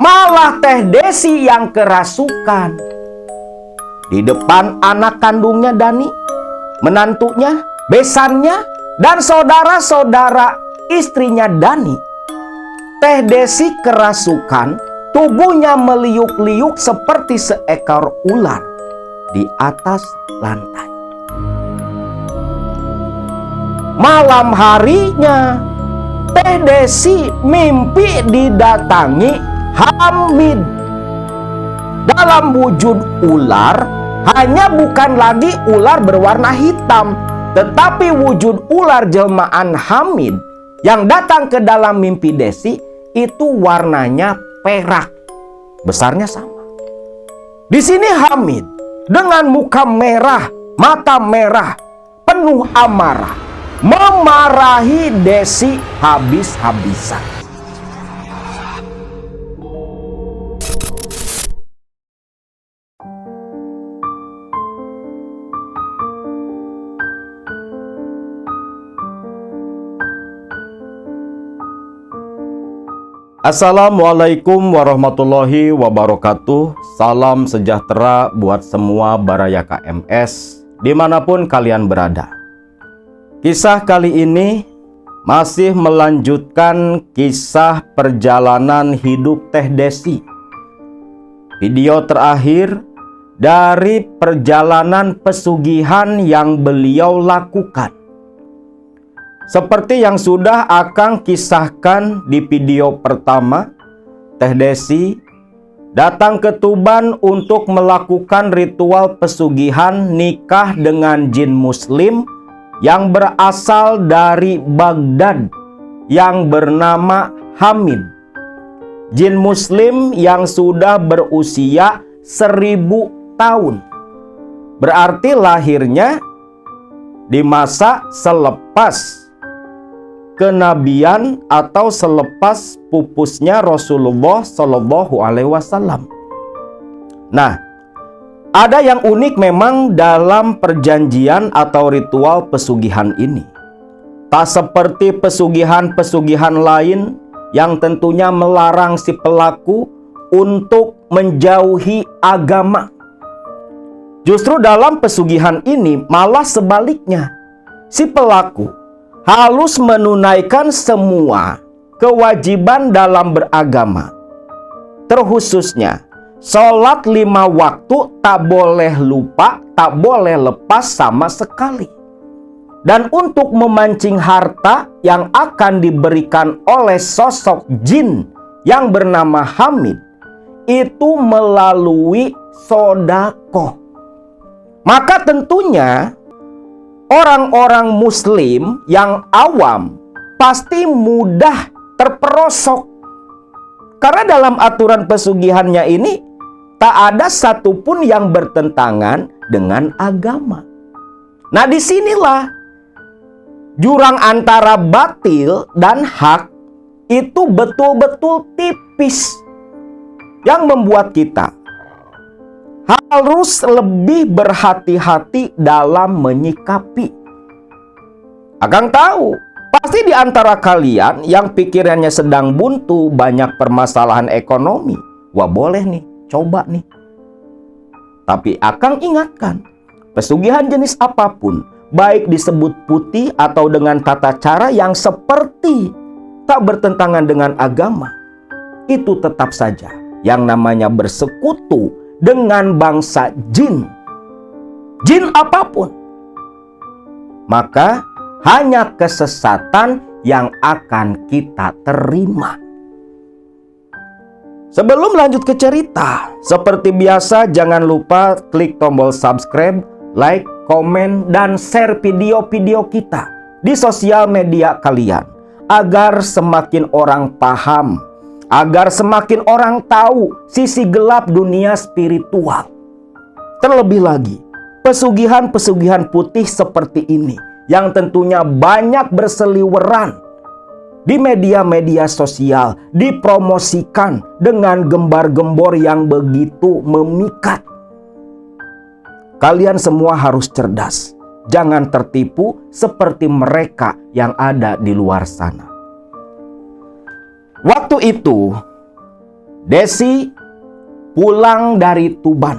Malah Teh Desi yang kerasukan. Di depan anak kandungnya Dani, menantunya, besannya, dan saudara-saudara istrinya Dani, Teh Desi kerasukan, tubuhnya meliuk-liuk seperti seekor ular di atas lantai. Malam harinya, Teh Desi mimpi didatangi Hamid dalam wujud ular, hanya bukan lagi ular berwarna hitam, tetapi wujud ular jelmaan Hamid yang datang ke dalam mimpi Desi itu warnanya perak, besarnya sama. Di sini Hamid dengan muka merah, mata merah, penuh amarah, memarahi Desi habis-habisan. Assalamualaikum warahmatullahi wabarakatuh. Salam sejahtera buat semua Baraya KMS dimanapun kalian berada. Kisah kali ini masih melanjutkan kisah perjalanan hidup Teh Desi. Video terakhir dari perjalanan pesugihan yang beliau lakukan. Seperti yang sudah Akang kisahkan di video pertama, Teh Desi datang ke Tuban untuk melakukan ritual pesugihan nikah dengan jin muslim yang berasal dari Baghdad yang bernama Hamid. Jin muslim yang sudah berusia 1000 tahun. Berarti lahirnya di masa selepas kenabian atau selepas pupusnya Rasulullah Shallallahu Alaihi Wasallam. Nah, ada yang unik memang dalam perjanjian atau ritual pesugihan ini. Tak seperti pesugihan-pesugihan lain yang tentunya melarang si pelaku untuk menjauhi agama. Justru dalam pesugihan ini malah sebaliknya, si pelaku harus menunaikan semua kewajiban dalam beragama. Terkhususnya, sholat 5 waktu tak boleh lupa, tak boleh lepas sama sekali. Dan untuk memancing harta yang akan diberikan oleh sosok jin yang bernama Hamid, itu melalui sedekah. Maka tentunya orang-orang muslim yang awam pasti mudah terperosok. Karena dalam aturan pesugihannya ini tak ada satupun yang bertentangan dengan agama. Nah, disinilah jurang antara batil dan hak itu betul-betul tipis, yang membuat kita harus lebih berhati-hati dalam menyikapi. Akang tahu, pasti di antara kalian yang pikirannya sedang buntu, banyak permasalahan ekonomi. Wah, boleh nih, coba nih. Tapi Akang ingatkan, pesugihan jenis apapun, baik disebut putih atau dengan tata cara yang seperti tak bertentangan dengan agama, itu tetap saja yang namanya bersekutu dengan bangsa jin, jin apapun, maka hanya kesesatan yang akan kita terima. Sebelum lanjut ke cerita, seperti biasa jangan lupa klik tombol subscribe, like, komen, dan share video-video kita di sosial media kalian, agar semakin orang paham, agar semakin orang tahu sisi gelap dunia spiritual. Terlebih lagi, pesugihan-pesugihan putih seperti ini yang tentunya banyak berseliweran di media-media sosial, dipromosikan dengan gembar-gembor yang begitu memikat. Kalian semua harus cerdas, jangan tertipu seperti mereka yang ada di luar sana. Waktu itu, Desi pulang dari Tuban,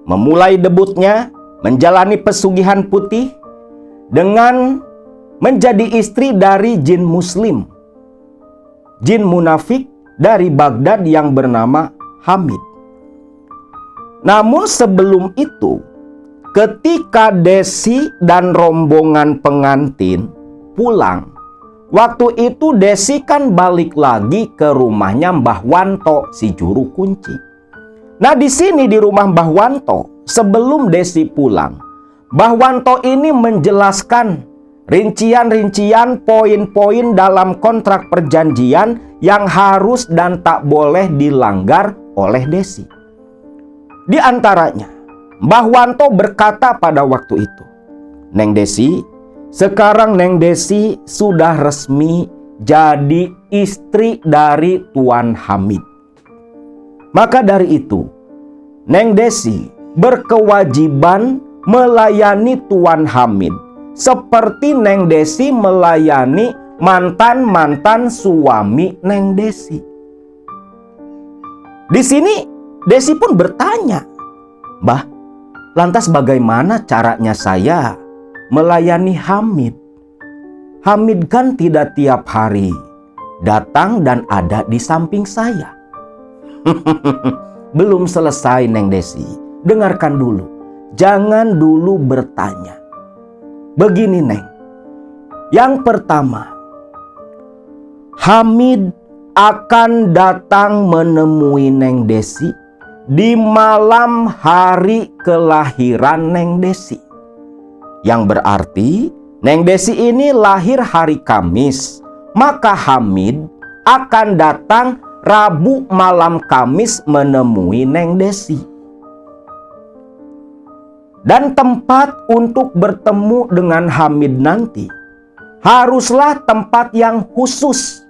memulai debutnya menjalani pesugihan putih dengan menjadi istri dari jin muslim, jin munafik dari Baghdad yang bernama Hamid. Namun sebelum itu, ketika Desi dan rombongan pengantin pulang, waktu itu Desi kan balik lagi ke rumahnya Mbah Wanto, si juru kunci. Nah, di sini di rumah Mbah Wanto, sebelum Desi pulang, Mbah Wanto ini menjelaskan rincian-rincian poin-poin dalam kontrak perjanjian yang harus dan tak boleh dilanggar oleh Desi. Di antaranya, Mbah Wanto berkata pada waktu itu, "Neng Desi, sekarang Neng Desi sudah resmi jadi istri dari Tuan Hamid. Maka dari itu, Neng Desi berkewajiban melayani Tuan Hamid seperti Neng Desi melayani mantan-mantan suami Neng Desi." Di sini Desi pun bertanya, "Mbah, lantas bagaimana caranya saya melayani Hamid? Hamid kan tidak tiap hari datang dan ada di samping saya." Belum selesai Neng Desi, dengarkan dulu. Jangan dulu bertanya. Begini Neng, yang pertama, Hamid akan datang menemui Neng Desi di malam hari kelahiran Neng Desi. Yang berarti Neng Desi ini lahir hari Kamis, maka Hamid akan datang Rabu malam Kamis menemui Neng Desi. Dan tempat untuk bertemu dengan Hamid nanti haruslah tempat yang khusus.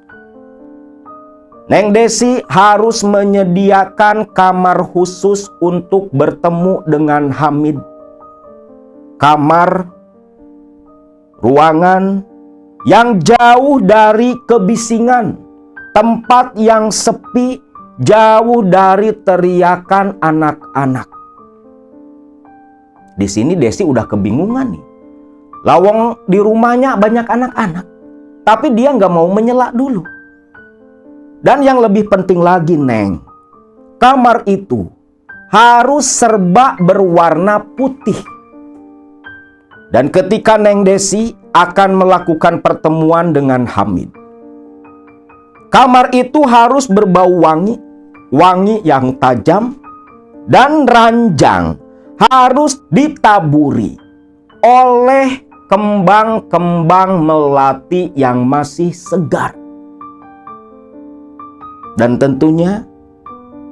Neng Desi harus menyediakan kamar khusus untuk bertemu dengan Hamid. Kamar, ruangan yang jauh dari kebisingan, tempat yang sepi, jauh dari teriakan anak-anak. Di sini Desi udah kebingungan nih. Lawang di rumahnya banyak anak-anak, tapi dia nggak mau menyela dulu. Dan yang lebih penting lagi Neng, kamar itu harus serba berwarna putih. Dan ketika Neng Desi akan melakukan pertemuan dengan Hamid, kamar itu harus berbau wangi, wangi yang tajam, dan ranjang harus ditaburi oleh kembang-kembang melati yang masih segar. Dan tentunya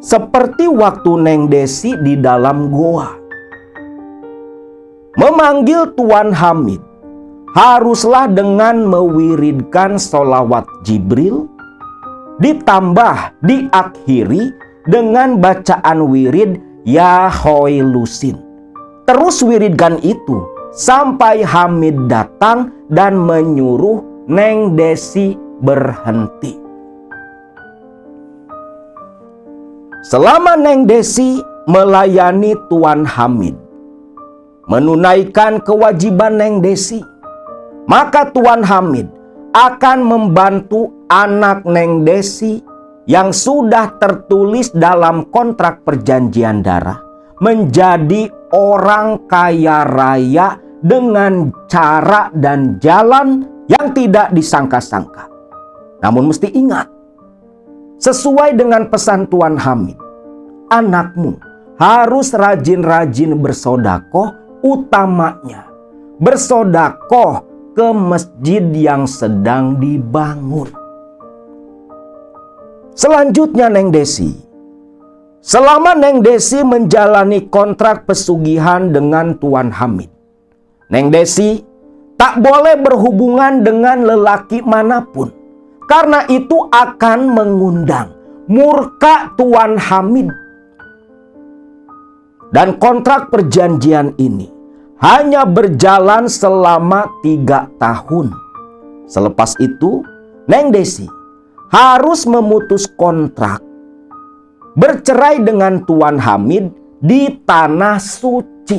seperti waktu Neng Desi di dalam goa, memanggil Tuan Hamid haruslah dengan mewiridkan sholawat Jibril, ditambah diakhiri dengan bacaan wirid Ya Hoilusin. Terus wiridkan itu sampai Hamid datang dan menyuruh Neng Desi berhenti. Selama Neng Desi melayani Tuan Hamid, menunaikan kewajiban Neng Desi, maka Tuan Hamid akan membantu anak Neng Desi yang sudah tertulis dalam kontrak perjanjian darah menjadi orang kaya raya dengan cara dan jalan yang tidak disangka-sangka. Namun mesti ingat, sesuai dengan pesan Tuan Hamid, anakmu harus rajin-rajin bersodakoh, utamanya bersodakoh ke masjid yang sedang dibangun. Selanjutnya Neng Desi, selama Neng Desi menjalani kontrak pesugihan dengan Tuan Hamid, Neng Desi tak boleh berhubungan dengan lelaki manapun, karena itu akan mengundang murka Tuan Hamid. Dan kontrak perjanjian ini hanya berjalan selama 3 tahun. Selepas itu, Neng Desi harus memutus kontrak bercerai dengan Tuan Hamid di Tanah Suci.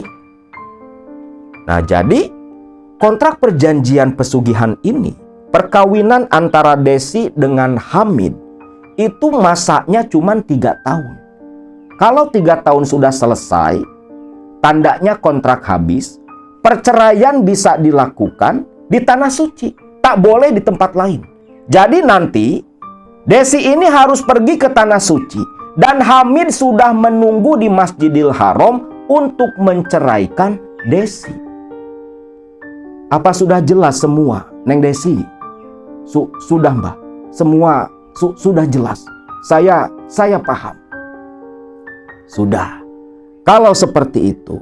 Nah, jadi kontrak perjanjian pesugihan ini, perkawinan antara Desi dengan Hamid, itu masanya cuma 3 tahun. Kalau 3 tahun sudah selesai, tandanya kontrak habis, perceraian bisa dilakukan di Tanah Suci, tak boleh di tempat lain. Jadi nanti Desi ini harus pergi ke Tanah Suci dan Hamid sudah menunggu di Masjidil Haram untuk menceraikan Desi. Apa sudah jelas semua, Neng Desi? Sudah, Mbah. Semua sudah jelas. Saya paham. Sudah. Kalau seperti itu,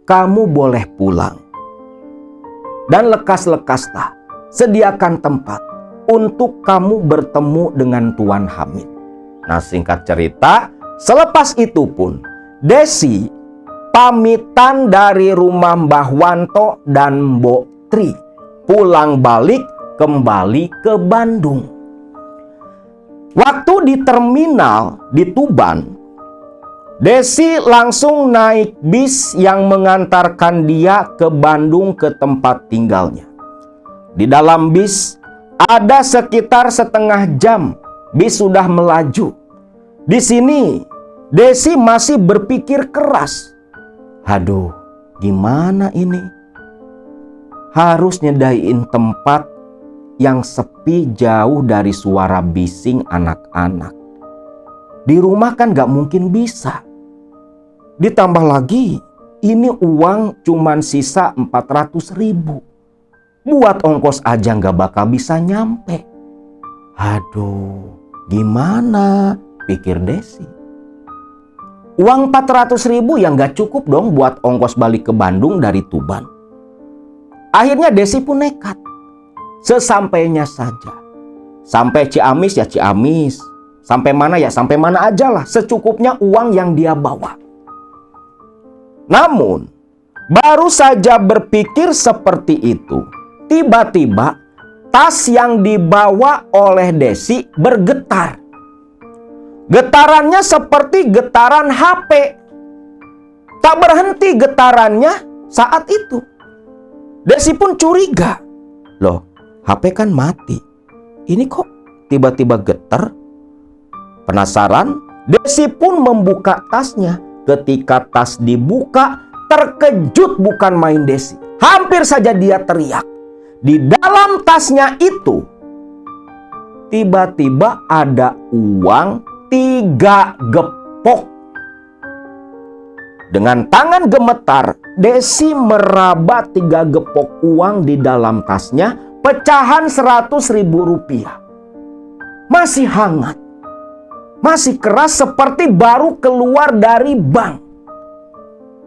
kamu boleh pulang. Dan lekas-lekaslah sediakan tempat untuk kamu bertemu dengan Tuan Hamid. Nah, singkat cerita, selepas itu pun Desi pamitan dari rumah Mbah Wanto dan Mbok Tri, pulang balik kembali ke Bandung. Waktu di terminal di Tuban, Desi langsung naik bis yang mengantarkan dia ke Bandung ke tempat tinggalnya. Di dalam bis ada sekitar setengah jam bis sudah melaju. Di sini Desi masih berpikir keras. Aduh, gimana ini? Harus nyediain tempat yang sepi jauh dari suara bising anak-anak. Di rumah kan gak mungkin bisa. Ditambah lagi, ini uang cuman sisa 400.000. Buat ongkos aja gak bakal bisa nyampe. Aduh, gimana? Pikir Desi. Uang 400.000 yang gak cukup dong buat ongkos balik ke Bandung dari Tuban. Akhirnya Desi pun nekat. Sesampainya saja. Sampai Ciamis ya Ciamis. Sampai mana ya sampai mana aja lah. Secukupnya uang yang dia bawa. Namun, baru saja berpikir seperti itu, tiba-tiba tas yang dibawa oleh Desi bergetar. Getarannya seperti getaran HP. Tak berhenti getarannya saat itu. Desi pun curiga. Loh, HP kan mati. Ini kok tiba-tiba getar? Penasaran, Desi pun membuka tasnya. Ketika tas dibuka, terkejut bukan main Desi. Hampir saja dia teriak. Di dalam tasnya itu, tiba-tiba ada uang 3 gepok. Dengan tangan gemetar, Desi meraba 3 gepok uang di dalam tasnya, pecahan 100.000 rupiah. Masih hangat. Masih keras seperti baru keluar dari bank.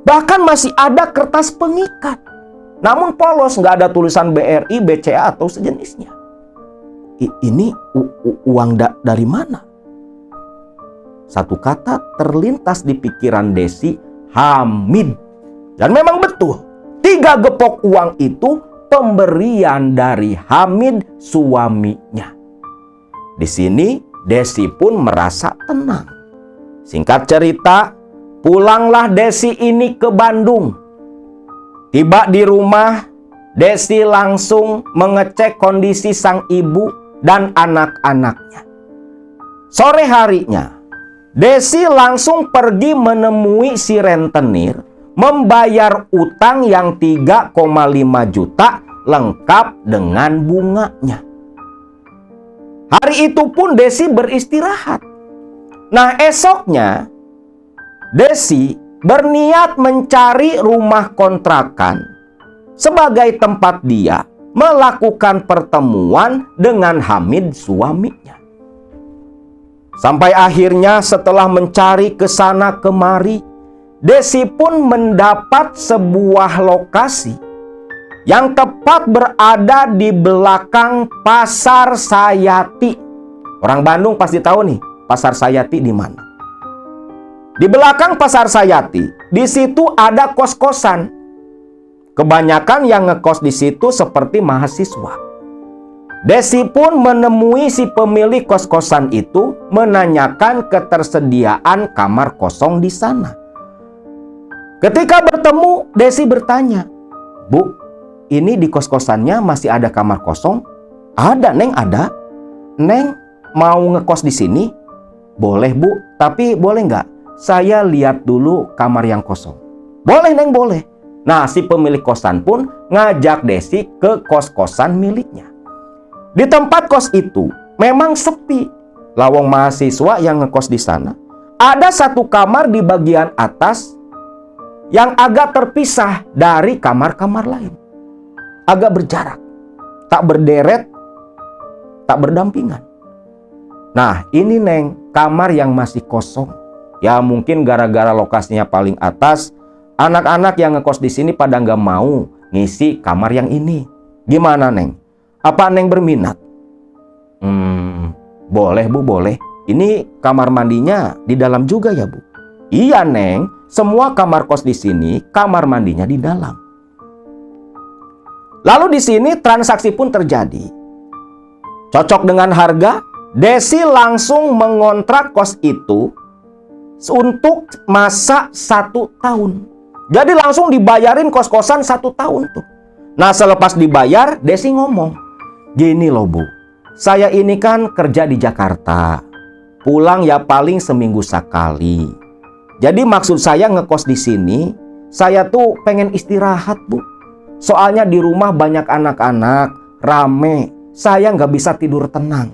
Bahkan masih ada kertas pengikat. Namun polos, nggak ada tulisan BRI, BCA atau sejenisnya. Ini uang dari mana? Satu kata terlintas di pikiran Desi, Hamid. Dan memang betul, 3 gepok uang itu pemberian dari Hamid, suaminya. Di sini Desi pun merasa tenang. Singkat cerita, pulanglah Desi ini ke Bandung. Tiba di rumah, Desi langsung mengecek kondisi sang ibu dan anak-anaknya. Sore harinya, Desi langsung pergi menemui si rentenir, membayar utang yang 3,5 juta lengkap dengan bunganya. Hari itu pun Desi beristirahat. Nah, esoknya Desi berniat mencari rumah kontrakan sebagai tempat dia melakukan pertemuan dengan Hamid, suaminya. Sampai akhirnya setelah mencari ke sana kemari, Desi pun mendapat sebuah lokasi yang tepat berada di belakang Pasar Sayati. Orang Bandung pasti tahu nih, Pasar Sayati di mana. Di belakang Pasar Sayati, di situ ada kos-kosan. Kebanyakan yang ngekos di situ seperti mahasiswa. Desi pun menemui si pemilik kos-kosan itu, menanyakan ketersediaan kamar kosong di sana. Ketika bertemu, Desi bertanya, "Bu, ini di kos-kosannya masih ada kamar kosong?" "Ada, Neng, ada." "Neng mau ngekos di sini?" "Boleh, Bu, tapi boleh nggak saya lihat dulu kamar yang kosong?" "Boleh, Neng, boleh." Nah, si pemilik kosan pun ngajak Desi ke kos-kosan miliknya. Di tempat kos itu memang sepi. Lawang mahasiswa yang ngekos di sana. Ada satu kamar di bagian atas yang agak terpisah dari kamar-kamar lain. Agak berjarak, tak berderet, tak berdampingan. Nah, ini Neng, kamar yang masih kosong. Ya mungkin gara-gara lokasinya paling atas, anak-anak yang ngekos di sini pada nggak mau ngisi kamar yang ini. Gimana, Neng? Apa Neng berminat? Boleh, Bu, boleh. Ini kamar mandinya di dalam juga ya, Bu?" "Iya, Neng. Semua kamar kos di sini, kamar mandinya di dalam." Lalu di sini transaksi pun terjadi. Cocok dengan harga, Desi langsung mengontrak kos itu untuk masa 1 tahun. Jadi langsung dibayarin kos-kosan 1 tahun tuh. Nah, selepas dibayar, Desi ngomong, "Gini loh, Bu, saya ini kan kerja di Jakarta. Pulang ya paling seminggu sekali. Jadi maksud saya ngekos di sini, saya tuh pengen istirahat, Bu. Soalnya di rumah banyak anak-anak, rame. Saya nggak bisa tidur tenang.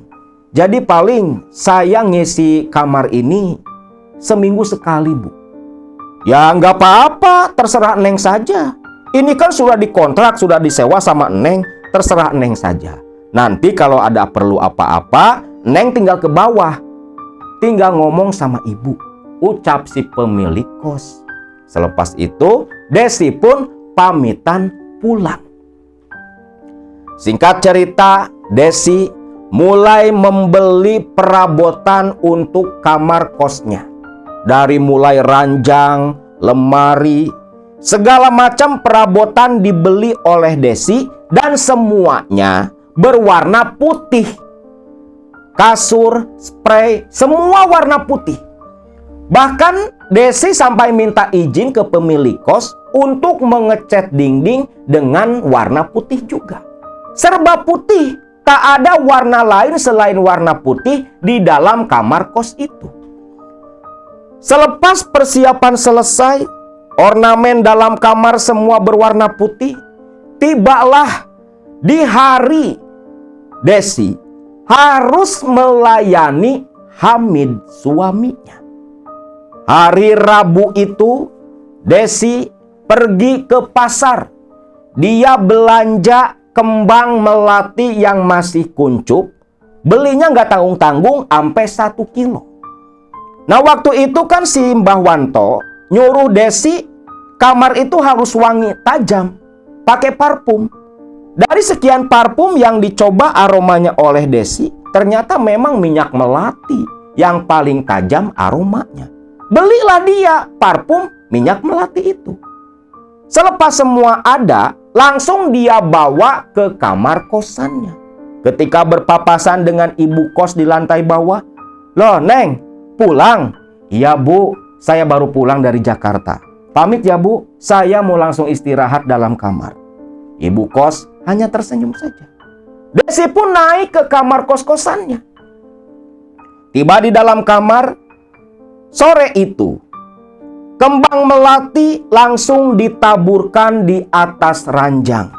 Jadi paling saya ngisi kamar ini seminggu sekali, Bu." "Ya nggak apa-apa, terserah Neng saja. Ini kan sudah dikontrak, sudah disewa sama Neng, terserah Neng saja. Nanti kalau ada perlu apa-apa, Neng tinggal ke bawah. Tinggal ngomong sama ibu," ucap si pemilik kos. Selepas itu, Desi pun pamitan pulang. Singkat cerita, Desi mulai membeli perabotan untuk kamar kosnya. Dari mulai ranjang, lemari, segala macam perabotan dibeli oleh Desi dan semuanya berwarna putih. Kasur, spray, semua warna putih. Bahkan Desi sampai minta izin ke pemilik kos untuk mengecat dinding dengan warna putih juga. Serba putih, tak ada warna lain selain warna putih di dalam kamar kos itu. Selepas persiapan selesai, ornamen dalam kamar semua berwarna putih. Tibalah di hari Desi harus melayani Hamid, suaminya. Hari Rabu itu, Desi pergi ke pasar. Dia belanja kembang melati yang masih kuncup. Belinya nggak tanggung-tanggung sampai 1 kilo. Nah, waktu itu kan si Mbah Wanto nyuruh Desi kamar itu harus wangi tajam, pakai parfum. Dari sekian parfum yang dicoba aromanya oleh Desi, ternyata memang minyak melati yang paling tajam aromanya. Belilah dia parfum minyak melati itu. Selepas semua ada, langsung dia bawa ke kamar kosannya. Ketika berpapasan dengan ibu kos di lantai bawah, "Loh, Neng, pulang?" "Iya, Bu, saya baru pulang dari Jakarta. Pamit ya, Bu, saya mau langsung istirahat dalam kamar." Ibu kos hanya tersenyum saja. Desi pun naik ke kamar kos-kosannya. Tiba di dalam kamar, sore itu, kembang melati langsung ditaburkan di atas ranjang.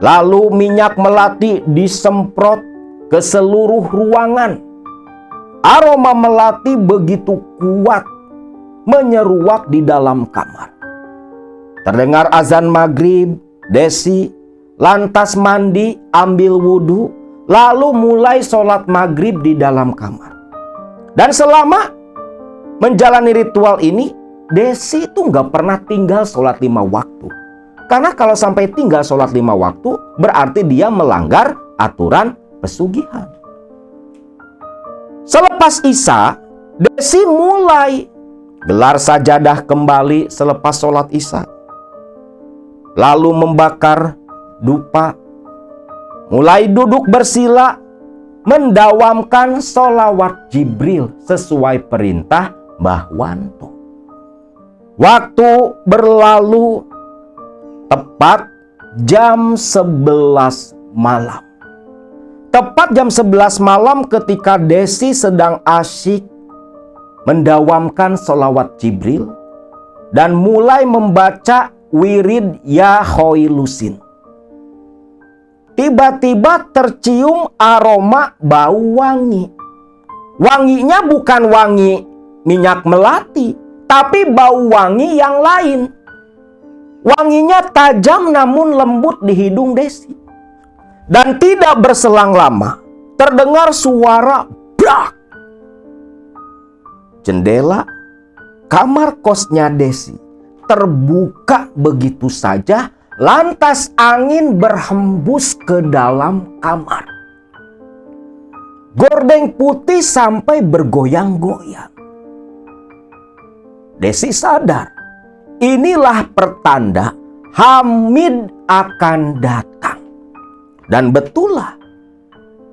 Lalu minyak melati disemprot ke seluruh ruangan. Aroma melati begitu kuat menyeruak di dalam kamar. Terdengar azan maghrib, Desi lantas mandi, ambil wudhu, lalu mulai sholat maghrib di dalam kamar. Dan selama menjalani ritual ini, Desi itu nggak pernah tinggal sholat 5 waktu. Karena kalau sampai tinggal sholat 5 waktu, berarti dia melanggar aturan pesugihan. Selepas Isya, Desi mulai gelar sajadah kembali selepas sholat Isya. Lalu membakar dupa, mulai duduk bersila, mendawamkan sholawat Jibril sesuai perintah Mbah Wanto. Waktu berlalu tepat jam 11 malam. Tepat jam 11 malam ketika Desi sedang asyik mendawamkan sholawat Jibril dan mulai membaca wirid Ya Khoilusin. Tiba-tiba tercium aroma bau wangi. Wanginya bukan wangi minyak melati, tapi bau wangi yang lain. Wanginya tajam namun lembut di hidung Desi. Dan tidak berselang lama, terdengar suara brak. Jendela kamar kosnya Desi terbuka begitu saja, lantas angin berhembus ke dalam kamar. Gordeng putih sampai bergoyang-goyang. Desi sadar, inilah pertanda Hamid akan datang. Dan betullah,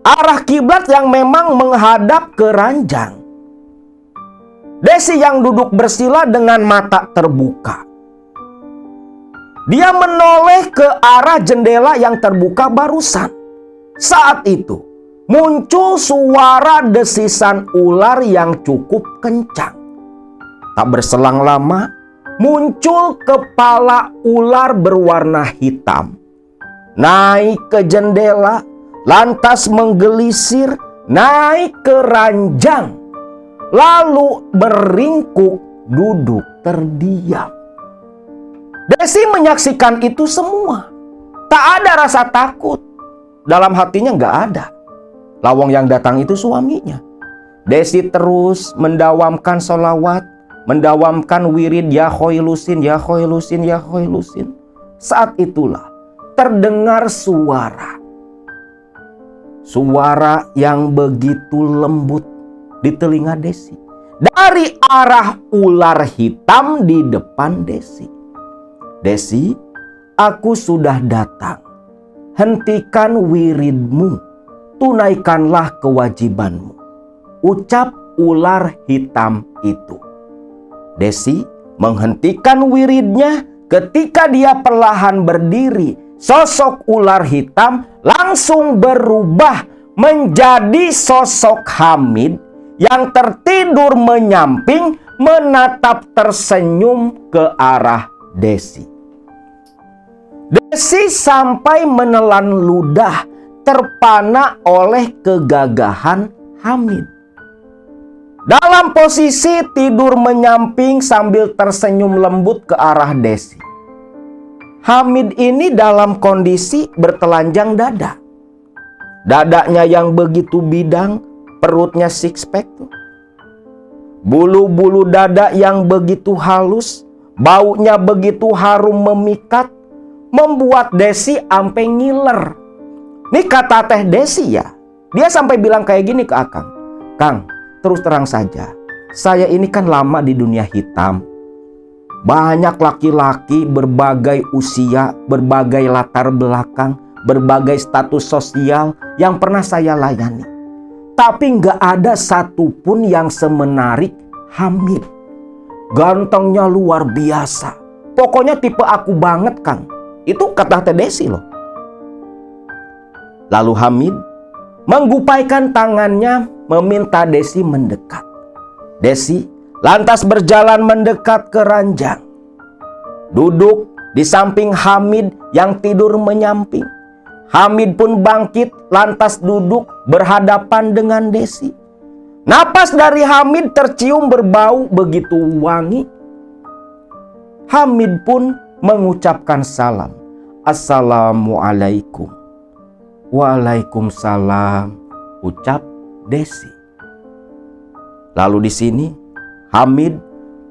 arah kiblat yang memang menghadap ke ranjang. Desi yang duduk bersila dengan mata terbuka. Dia menoleh ke arah jendela yang terbuka barusan. Saat itu, muncul suara desisan ular yang cukup kencang. Tak berselang lama, muncul kepala ular berwarna hitam. Naik ke jendela, lantas menggelisir naik ke ranjang, lalu beringkuk duduk terdiam. Desi menyaksikan itu semua. Tak ada rasa takut. Dalam hatinya nggak ada. Lawang yang datang itu suaminya. Desi terus mendawamkan sholawat, mendawamkan wirid Ya Khoilusin, Ya Khoilusin, Ya Khoilusin. Saat itulah terdengar suara yang begitu lembut di telinga Desi dari arah ular hitam di depan Desi. Desi, aku sudah datang. Hentikan wiridmu, tunaikanlah kewajibanmu, ucap ular hitam itu. Desi menghentikan wiridnya. Ketika dia perlahan berdiri, sosok ular hitam langsung berubah menjadi sosok Hamid yang tertidur menyamping menatap tersenyum ke arah Desi. Desi sampai menelan ludah terpana oleh kegagahan Hamid. Dalam posisi tidur menyamping sambil tersenyum lembut ke arah Desi. Hamid ini dalam kondisi bertelanjang dada. Dadanya yang begitu bidang, perutnya six pack tuh. Bulu-bulu dada yang begitu halus, baunya begitu harum memikat, membuat Desi ampe ngiler. Ini kata teh Desi ya. Dia sampai bilang kayak gini ke Akang. Kang, terus terang saja, saya ini kan lama di dunia hitam. Banyak laki-laki berbagai usia, berbagai latar belakang, berbagai status sosial yang pernah saya layani. Tapi nggak ada satupun yang semenarik Hamid. Gantengnya luar biasa. Pokoknya tipe aku banget, Kang. Itu kata Teh Desi loh. Lalu Hamid menggupaikan tangannya meminta Desi mendekat. Desi lantas berjalan mendekat ke ranjang. Duduk di samping Hamid yang tidur menyamping. Hamid pun bangkit lantas duduk berhadapan dengan Desi. Napas dari Hamid tercium berbau begitu wangi. Hamid pun mengucapkan salam. Assalamualaikum. Waalaikumsalam, ucap Desi. Lalu di sini Hamid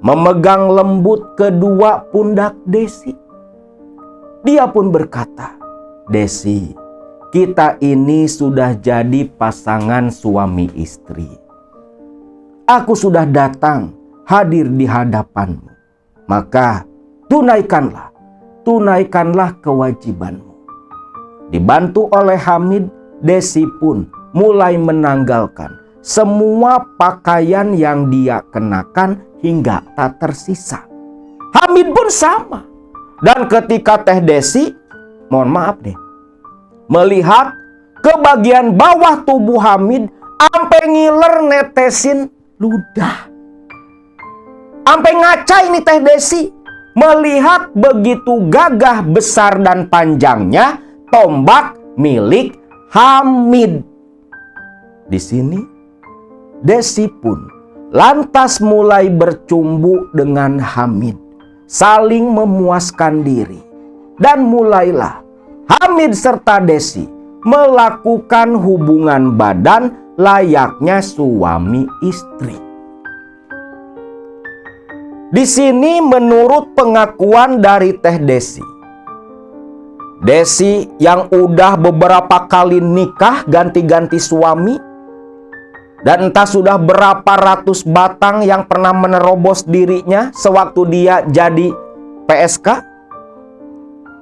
memegang lembut kedua pundak Desi. Dia pun berkata, Desi, kita ini sudah jadi pasangan suami istri. Aku sudah datang hadir di hadapanmu. Maka tunaikanlah kewajibanmu. Dibantu oleh Hamid, Desi pun mulai menanggalkan semua pakaian yang dia kenakan hingga tak tersisa. Hamid pun sama. Dan ketika Teh Desi, mohon maaf deh, melihat ke bagian bawah tubuh Hamid, sampai ngiler netesin ludah. Sampai ngaca ini Teh Desi melihat begitu gagah, besar dan panjangnya tombak milik Hamid. Di sini Desi pun lantas mulai bercumbu dengan Hamid, saling memuaskan diri, dan mulailah Hamid serta Desi melakukan hubungan badan layaknya suami istri. Di sini menurut pengakuan dari Teh Desi, Desi yang udah beberapa kali nikah ganti-ganti suami, dan entah sudah berapa ratus batang yang pernah menerobos dirinya sewaktu dia jadi PSK,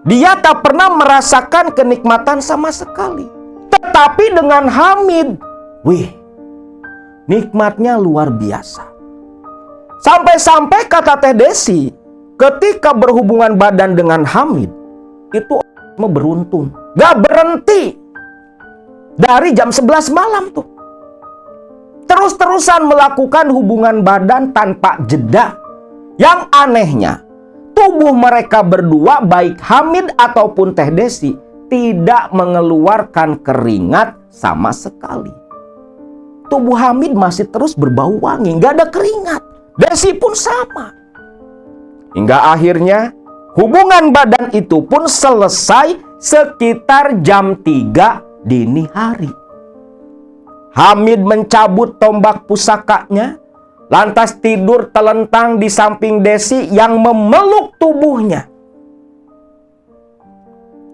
dia tak pernah merasakan kenikmatan sama sekali. Tetapi dengan Hamid, wih, nikmatnya luar biasa. Sampai-sampai kata Teh Desi, ketika berhubungan badan dengan Hamid, itu beruntung. Gak berhenti. Dari jam 11 malam tuh. Terus-terusan melakukan hubungan badan tanpa jeda. Yang anehnya, tubuh mereka berdua, baik Hamid ataupun Teh Desi, tidak mengeluarkan keringat sama sekali. Tubuh Hamid masih terus berbau wangi, gak ada keringat. Desi pun sama. Hingga akhirnya hubungan badan itu pun selesai sekitar jam 3 dini hari. Hamid mencabut tombak pusakanya, lantas tidur telentang di samping Desi yang memeluk tubuhnya.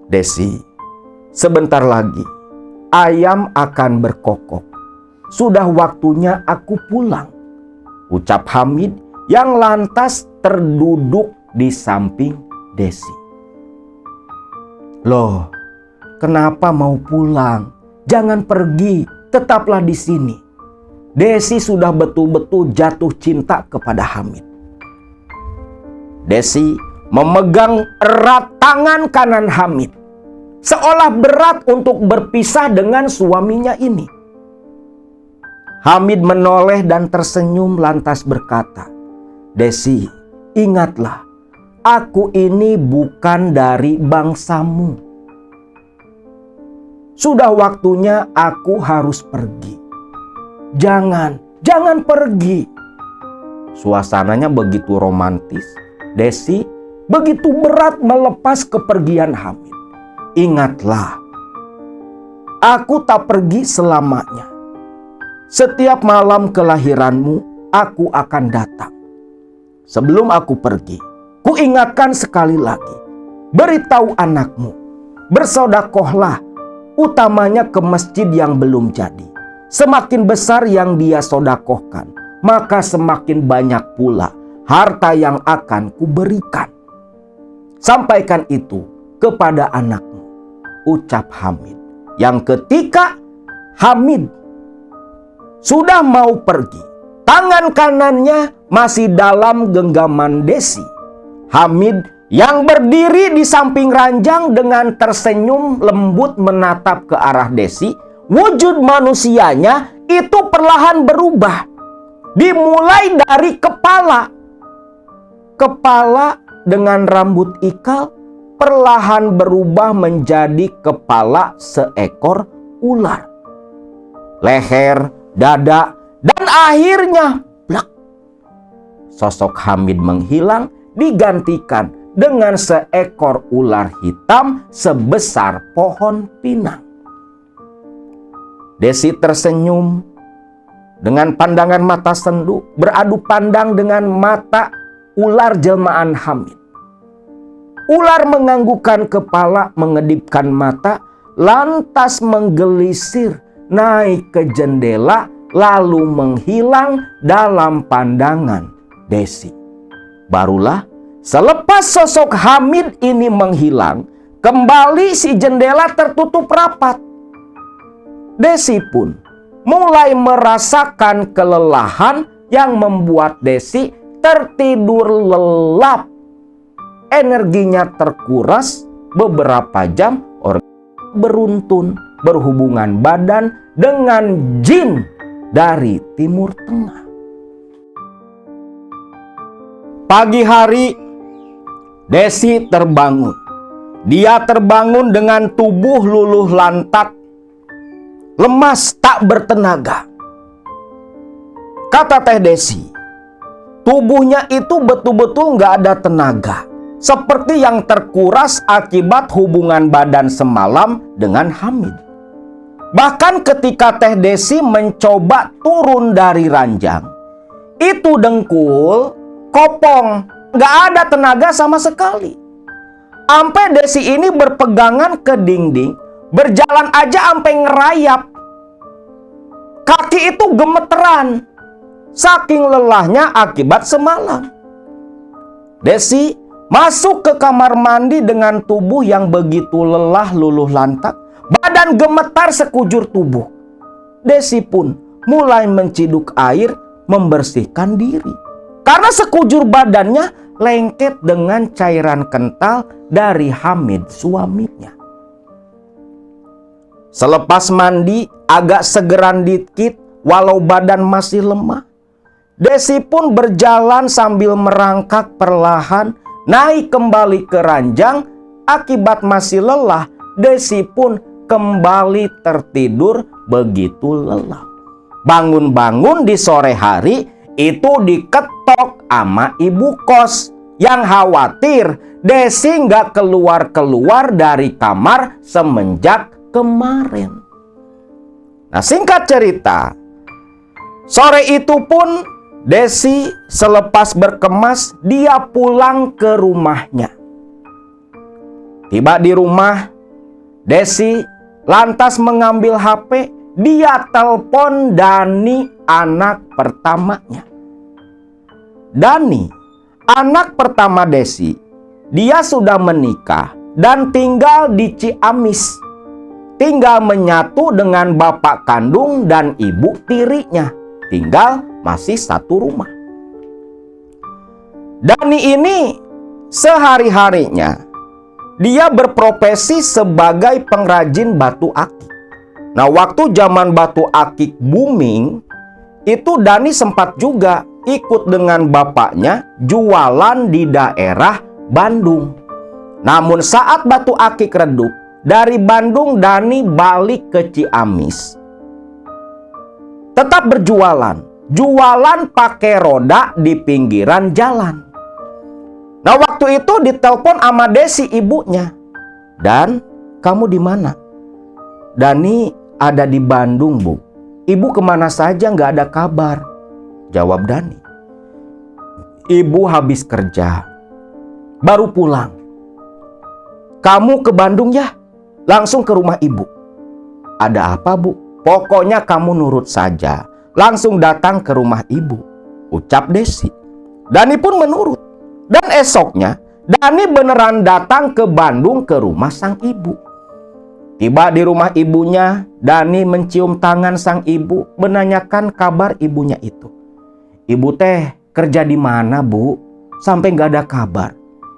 Desi, sebentar lagi ayam akan berkokok. Sudah waktunya aku pulang, ucap Hamid yang lantas terduduk di samping Desi. Loh, kenapa mau pulang? Jangan pergi, tetaplah di sini. Desi sudah betul-betul jatuh cinta kepada Hamid. Desi memegang erat tangan kanan Hamid, seolah berat untuk berpisah dengan suaminya ini. Hamid menoleh dan tersenyum lantas berkata, Desi, ingatlah, aku ini bukan dari bangsamu. Sudah waktunya aku harus pergi. Jangan pergi. Suasananya begitu romantis. Desi begitu berat melepas kepergian Hamid. Ingatlah, aku tak pergi selamanya. Setiap malam kelahiranmu, aku akan datang. Sebelum aku pergi, ku ingatkan sekali lagi, beritahu anakmu, bersodakohlah, utamanya ke masjid yang belum jadi. Semakin besar yang dia sodakohkan, maka semakin banyak pula harta yang akan kuberikan. Sampaikan itu kepada anakmu, ucap Hamid. Yang ketika Hamid sudah mau pergi, tangan kanannya masih dalam genggaman Desi. Hamid yang berdiri di samping ranjang dengan tersenyum lembut menatap ke arah Desi. Wujud manusianya itu perlahan berubah. Dimulai dari kepala. Kepala dengan rambut ikal perlahan berubah menjadi kepala seekor ular. Leher, dada, dan akhirnya blak. Sosok Hamid menghilang digantikan dengan seekor ular hitam sebesar pohon pinang. Desi tersenyum dengan pandangan mata sendu, beradu pandang dengan mata ular jelmaan Hamid. Ular menganggukkan kepala, mengedipkan mata, lantas menggelisir naik ke jendela, lalu menghilang dalam pandangan Desi. Barulah selepas sosok Hamid ini menghilang, Kembali si jendela tertutup rapat. Desi pun mulai merasakan kelelahan yang membuat Desi tertidur lelap. Energinya terkuras beberapa jam, beruntun berhubungan badan dengan jin dari Timur Tengah. Pagi hari, Desi terbangun. Dia terbangun dengan tubuh luluh lantak, lemas tak bertenaga. Kata Teh Desi, tubuhnya itu betul-betul nggak ada tenaga, seperti yang terkuras akibat hubungan badan semalam dengan Hamid. Bahkan ketika Teh Desi mencoba turun dari ranjang, itu dengkul kopong, nggak ada tenaga sama sekali. Sampai Desi ini berpegangan ke dinding, berjalan aja sampai ngerayap. Kaki itu gemeteran, saking lelahnya akibat semalam. Desi masuk ke kamar mandi dengan tubuh yang begitu lelah luluh lantak, badan gemetar sekujur tubuh. Desi pun mulai menciduk air membersihkan diri, karena sekujur badannya lengket dengan cairan kental dari Hamid suaminya. Selepas mandi agak segeran dikit walau badan masih lemah, Desi pun berjalan sambil merangkak perlahan naik kembali ke ranjang. Akibat masih lelah, Desi pun kembali tertidur begitu lelap. Bangun-bangun di sore hari, itu diketok sama ibu kos yang khawatir Desi nggak keluar-keluar dari kamar semenjak kemarin. Nah, singkat cerita, sore itu pun Desi selepas berkemas, dia pulang ke rumahnya. Tiba di rumah, Desi lantas mengambil HP, dia telepon Dani, anak pertamanya. Dani, anak pertama Desi, dia sudah menikah dan tinggal di Ciamis. Tinggal menyatu dengan bapak kandung dan ibu tirinya. Tinggal masih satu rumah. Dani ini sehari-harinya dia berprofesi sebagai pengrajin batu akik. Nah, waktu zaman batu akik booming, itu Dani sempat juga ikut dengan bapaknya jualan di daerah Bandung. Namun saat batu akik redup, dari Bandung Dani balik ke Ciamis. Tetap berjualan, jualan pakai roda di pinggiran jalan. Nah, waktu itu ditelepon sama Desi ibunya. Dan, kamu di mana? Dani ada di Bandung, Bu. Ibu kemana saja nggak ada kabar. Jawab Dani. Ibu habis kerja, baru pulang. Kamu ke Bandung ya? Langsung ke rumah ibu. Ada apa, Bu? Pokoknya kamu nurut saja. Langsung datang ke rumah ibu, ucap Desi. Dani pun menurut. Dan esoknya, Dani beneran datang ke Bandung ke rumah sang ibu. Tiba di rumah ibunya, Dani mencium tangan sang ibu, menanyakan kabar ibunya itu. Ibu teh kerja di mana, Bu? Sampai nggak ada kabar.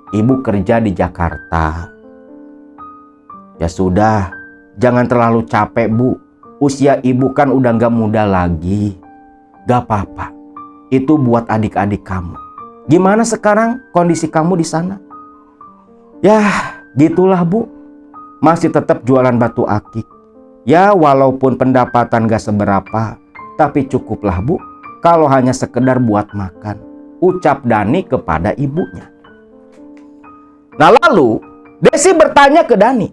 Ibu kerja di Jakarta. Ya sudah, jangan terlalu capek, Bu. Usia ibu kan udah nggak muda lagi. Gak apa-apa. Itu buat adik-adik kamu. Gimana sekarang kondisi kamu di sana? Ya, gitulah, Bu. Masih tetap jualan batu akik. Ya, walaupun pendapatan gak seberapa, tapi cukuplah, Bu, kalau hanya sekedar buat makan, ucap Dani kepada ibunya. Nah, lalu Desi bertanya ke Dani,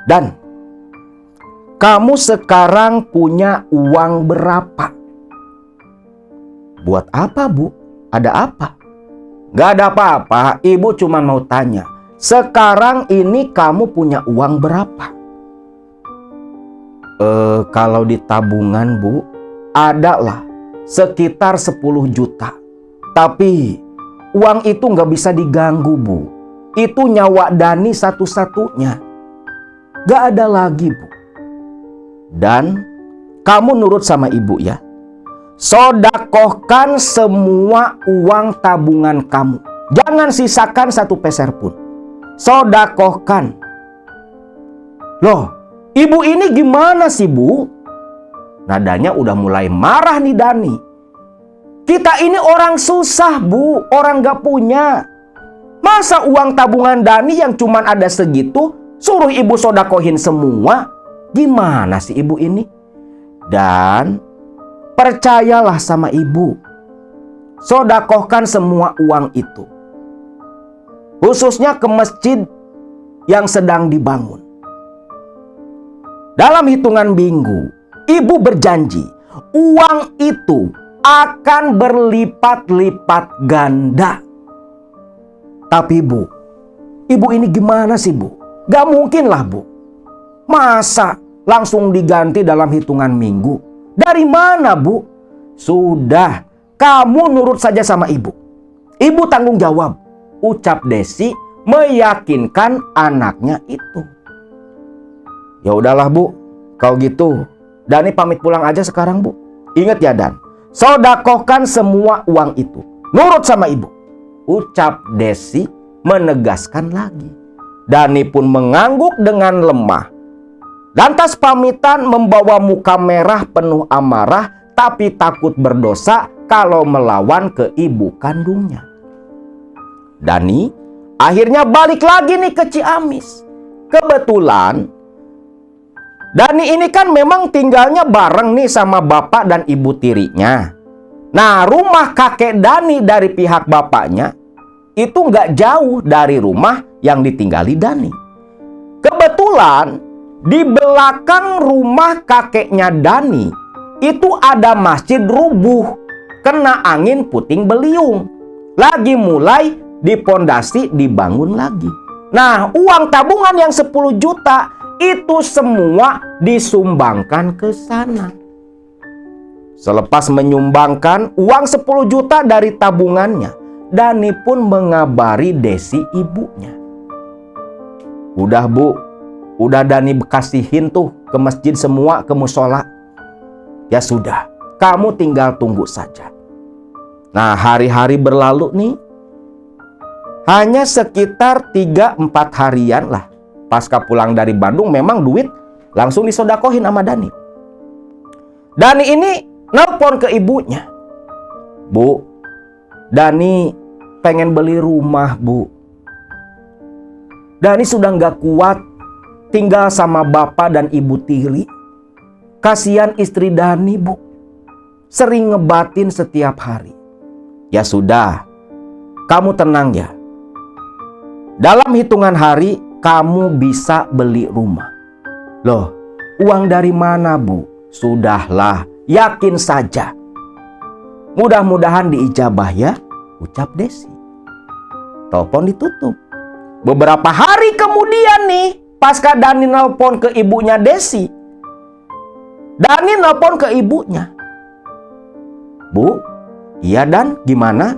Dan, kamu sekarang punya uang berapa? Buat apa, Bu? Ada apa? Gak ada apa-apa, ibu cuma mau tanya. Sekarang ini kamu punya uang berapa? Kalau di tabungan, Bu, ada lah sekitar 10 juta. Tapi uang itu nggak bisa diganggu, Bu. Itu nyawa Dani satu-satunya. Gak ada lagi, Bu. Dan kamu nurut sama ibu ya. Sodakohkan semua uang tabungan kamu. Jangan sisakan satu peser pun. Sodakohkan. Loh, ibu ini gimana sih, Bu? Nadanya udah mulai marah nih Dani. Kita ini orang susah, Bu. Orang gak punya. Masa uang tabungan Dani yang cuman ada segitu suruh ibu sodakohin semua? Gimana sih ibu ini? Dan percayalah sama ibu. Sodakohkan semua uang itu. Khususnya ke masjid yang sedang dibangun. Dalam hitungan minggu, ibu berjanji uang itu akan berlipat-lipat ganda. Tapi Bu, ibu ini gimana sih Bu? Gak mungkin lah Bu. Masa langsung diganti dalam hitungan minggu? Dari mana Bu? Sudah, kamu nurut saja sama ibu. Ibu tanggung jawab, ucap Desi meyakinkan anaknya itu. Ya udahlah Bu, kalau gitu Dani pamit pulang aja sekarang Bu. Ingat ya Dan, sodakohkan semua uang itu. Nurut sama ibu, ucap Desi menegaskan lagi. Dani pun mengangguk dengan lemah. Lantas pamitan membawa muka merah penuh amarah, tapi takut berdosa kalau melawan ke ibu kandungnya. Dani akhirnya balik lagi nih ke Ciamis. Kebetulan Dani ini kan memang tinggalnya bareng nih sama bapak dan ibu tirinya. Nah, rumah kakek Dani dari pihak bapaknya itu nggak jauh dari rumah yang ditinggali Dani. Kebetulan di belakang rumah kakeknya Dani itu ada masjid rubuh, kena angin puting beliung. Lagi mulai dipondasi dibangun lagi. Nah, uang tabungan yang 10 juta itu semua disumbangkan ke sana. Selepas menyumbangkan uang 10 juta dari tabungannya, Dani pun mengabari Desi ibunya. Udah Bu, udah Dani kasihin tuh ke masjid semua, ke musola. Ya sudah, kamu tinggal tunggu saja. Nah, hari-hari berlalu nih. Hanya sekitar 3-4 harian lah. Pasca pulang dari Bandung memang duit langsung disodakohin sama Dani. Dani ini nelpon ke ibunya. Bu, Dani pengen beli rumah Bu. Dani sudah nggak kuat tinggal sama bapak dan ibu tiri. Kasihan istri Dani Bu. Sering ngebatin setiap hari. Ya sudah, kamu tenang ya. Dalam hitungan hari kamu bisa beli rumah. Loh, uang dari mana Bu? Sudahlah, yakin saja. Mudah-mudahan diijabah ya, ucap Desi. Telepon ditutup. Beberapa hari kemudian nih, pasca Dani nelpon ke ibunya Desi. Dani nelpon ke ibunya. Bu, iya Dan, gimana?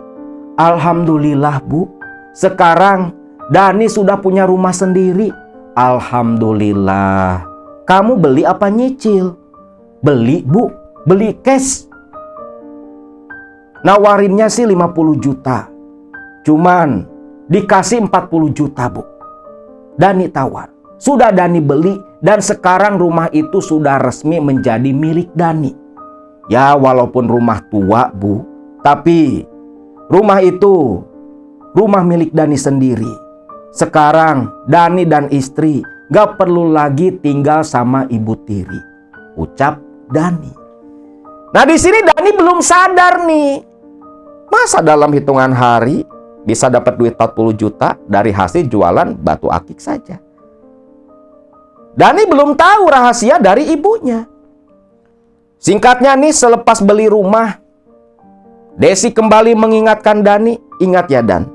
Alhamdulillah Bu, sekarang Dani sudah punya rumah sendiri. Alhamdulillah. Kamu beli apa nyicil? Beli Bu, beli cash. Nawarinnya sih 50 juta. Cuman dikasih 40 juta Bu. Dani tawar. Sudah Dani beli dan sekarang rumah itu sudah resmi menjadi milik Dani. Ya walaupun rumah tua Bu, tapi rumah itu rumah milik Dani sendiri. Sekarang Dani dan istri gak perlu lagi tinggal sama ibu tiri, ucap Dani. Nah di sini Dani belum sadar nih. Masa dalam hitungan hari bisa dapat duit 40 juta dari hasil jualan batu akik saja. Dani belum tahu rahasia dari ibunya. Singkatnya nih, selepas beli rumah, Desi kembali mengingatkan Dani, ingat ya Dan,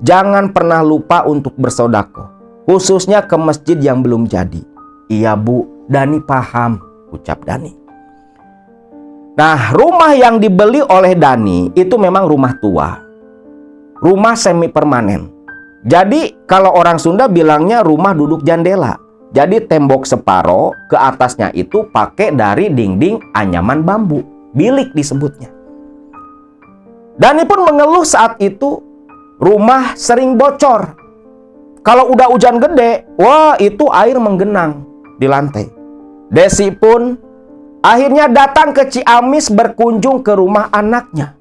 jangan pernah lupa untuk bersedekah, khususnya ke masjid yang belum jadi. Iya Bu, Dani paham, ucap Dani. Nah, rumah yang dibeli oleh Dani itu memang rumah tua. Rumah semi permanen. Jadi kalau orang Sunda bilangnya rumah duduk jandela. Jadi tembok separo ke atasnya itu pakai dari dinding anyaman bambu. Bilik disebutnya. Dani pun mengeluh saat itu rumah sering bocor. Kalau udah hujan gede, wah itu air menggenang di lantai. Desi pun akhirnya datang ke Ciamis berkunjung ke rumah anaknya.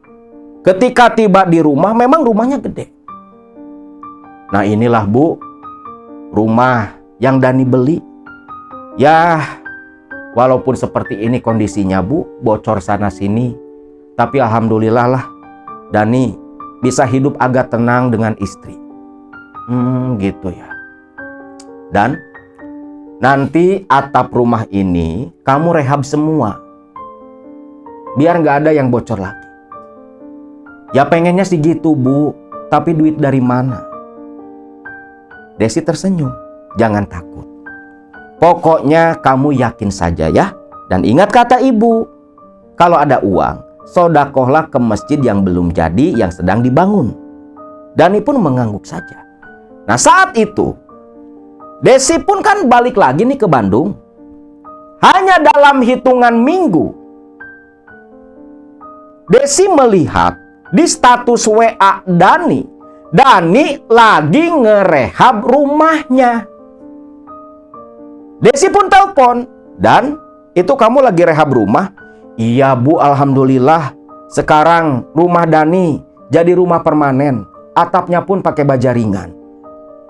Ketika tiba di rumah, memang rumahnya gede. Nah inilah Bu, rumah yang Dani beli. Ya, walaupun seperti ini kondisinya Bu, bocor sana sini. Tapi alhamdulillah lah, Dani bisa hidup agak tenang dengan istri. Gitu ya. Dan nanti atap rumah ini kamu rehab semua. Biar nggak ada yang bocor lagi. Ya pengennya sih gitu Bu, tapi duit dari mana? Desi tersenyum. Jangan takut. Pokoknya kamu yakin saja ya. Dan ingat kata ibu, kalau ada uang, sodakohlah ke masjid yang belum jadi, yang sedang dibangun. Dani pun mengangguk saja. Nah saat itu, Desi pun kan balik lagi nih ke Bandung. Hanya dalam hitungan minggu, Desi melihat di status WA Dani lagi ngerehab rumahnya. Desi pun telepon, "Dan, itu kamu lagi rehab rumah?" "Iya Bu, alhamdulillah. Sekarang rumah Dani jadi rumah permanen. Atapnya pun pakai baja ringan.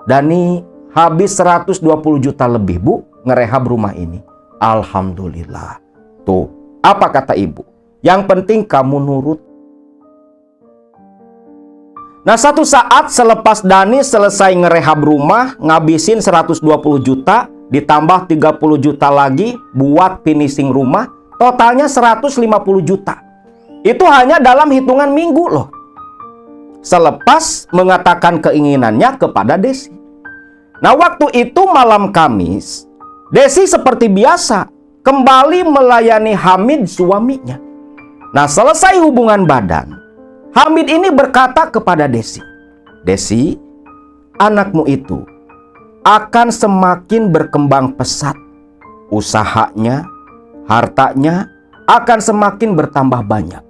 Dani habis 120 juta lebih Bu ngerehab rumah ini." "Alhamdulillah." Tuh, apa kata ibu? Yang penting kamu nurut. Nah satu saat selepas Dani selesai ngerehab rumah, ngabisin 120 juta, ditambah 30 juta lagi buat finishing rumah, totalnya 150 juta. Itu hanya dalam hitungan minggu loh. Selepas mengatakan keinginannya kepada Desi. Nah waktu itu malam Kamis, Desi seperti biasa kembali melayani Hamid suaminya. Nah selesai hubungan badan, Hamid ini berkata kepada Desi, "Desi, anakmu itu akan semakin berkembang pesat. Usahanya, hartanya akan semakin bertambah banyak.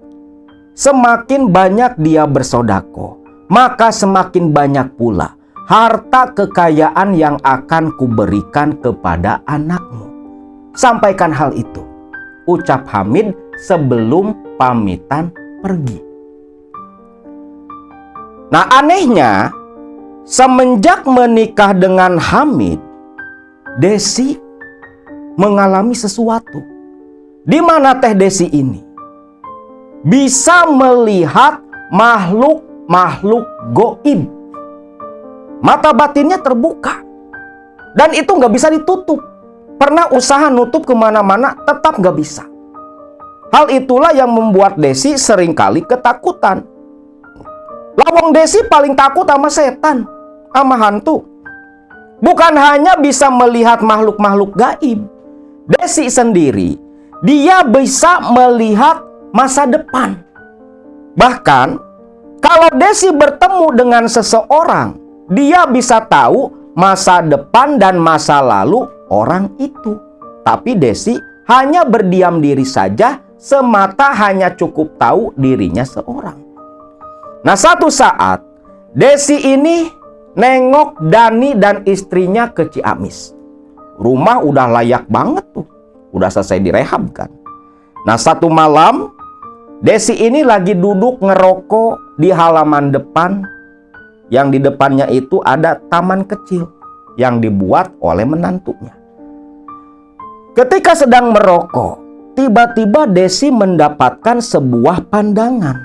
Semakin banyak dia bersodako, maka semakin banyak pula harta kekayaan yang akan kuberikan kepada anakmu. Sampaikan hal itu," ucap Hamid sebelum pamitan pergi. Nah anehnya, semenjak menikah dengan Hamid, Desi mengalami sesuatu. Di mana Teh Desi ini bisa melihat makhluk-makhluk goib. Mata batinnya terbuka. Dan itu nggak bisa ditutup. Pernah usaha nutup kemana-mana, tetap nggak bisa. Hal itulah yang membuat Desi seringkali ketakutan. Lawang Desi paling takut sama setan, sama hantu. Bukan hanya bisa melihat makhluk-makhluk gaib. Desi sendiri, dia bisa melihat masa depan. Bahkan, kalau Desi bertemu dengan seseorang, dia bisa tahu masa depan dan masa lalu orang itu. Tapi Desi hanya berdiam diri saja, semata hanya cukup tahu dirinya seorang. Nah satu saat, Desi ini nengok Dani dan istrinya ke Ciamis. Rumah udah layak banget tuh. Udah selesai direhab kan. Nah satu malam, Desi ini lagi duduk ngerokok di halaman depan. Yang di depannya itu ada taman kecil yang dibuat oleh menantunya. Ketika sedang merokok, tiba-tiba Desi mendapatkan sebuah pandangan.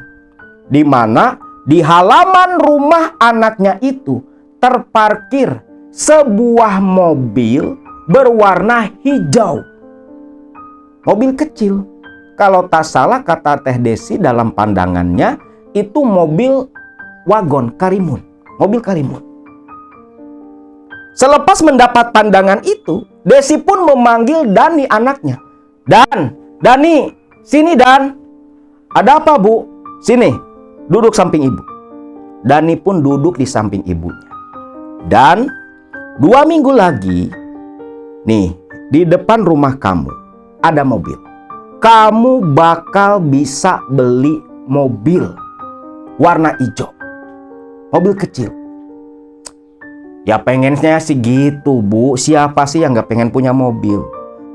Di mana di halaman rumah anaknya itu terparkir sebuah mobil berwarna hijau. Mobil kecil. Kalau tak salah kata Teh Desi dalam pandangannya itu mobil wagon Karimun. Mobil Karimun. Selepas mendapat pandangan itu, Desi pun memanggil Dani anaknya. Dani, sini Dan. "Ada apa Bu?" "Sini, duduk samping ibu." Dani pun duduk di samping ibunya. Dan 2 minggu lagi, nih, di depan rumah kamu ada mobil. Kamu bakal bisa beli mobil warna hijau. Mobil kecil. Ya pengennya sih gitu, Bu. Siapa sih yang gak pengen punya mobil?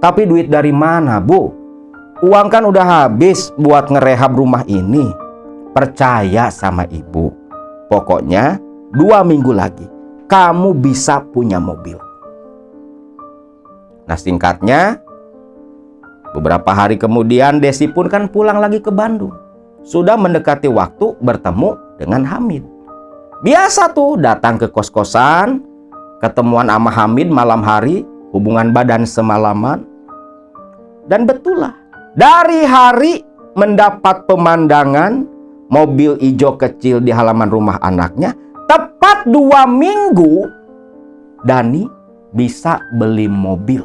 Tapi duit dari mana, Bu? Uang kan udah habis buat ngerehab rumah ini. Percaya sama ibu. Pokoknya 2 minggu lagi kamu bisa punya mobil. Nah, singkatnya, beberapa hari kemudian Desi pun kan pulang lagi ke Bandung. Sudah mendekati waktu bertemu dengan Hamid. Biasa tuh datang ke kos-kosan, ketemuan sama Hamid malam hari, hubungan badan semalaman. Dan betul lah, dari hari mendapat pemandangan mobil hijau kecil di halaman rumah anaknya, tepat 2 minggu Dani bisa beli mobil.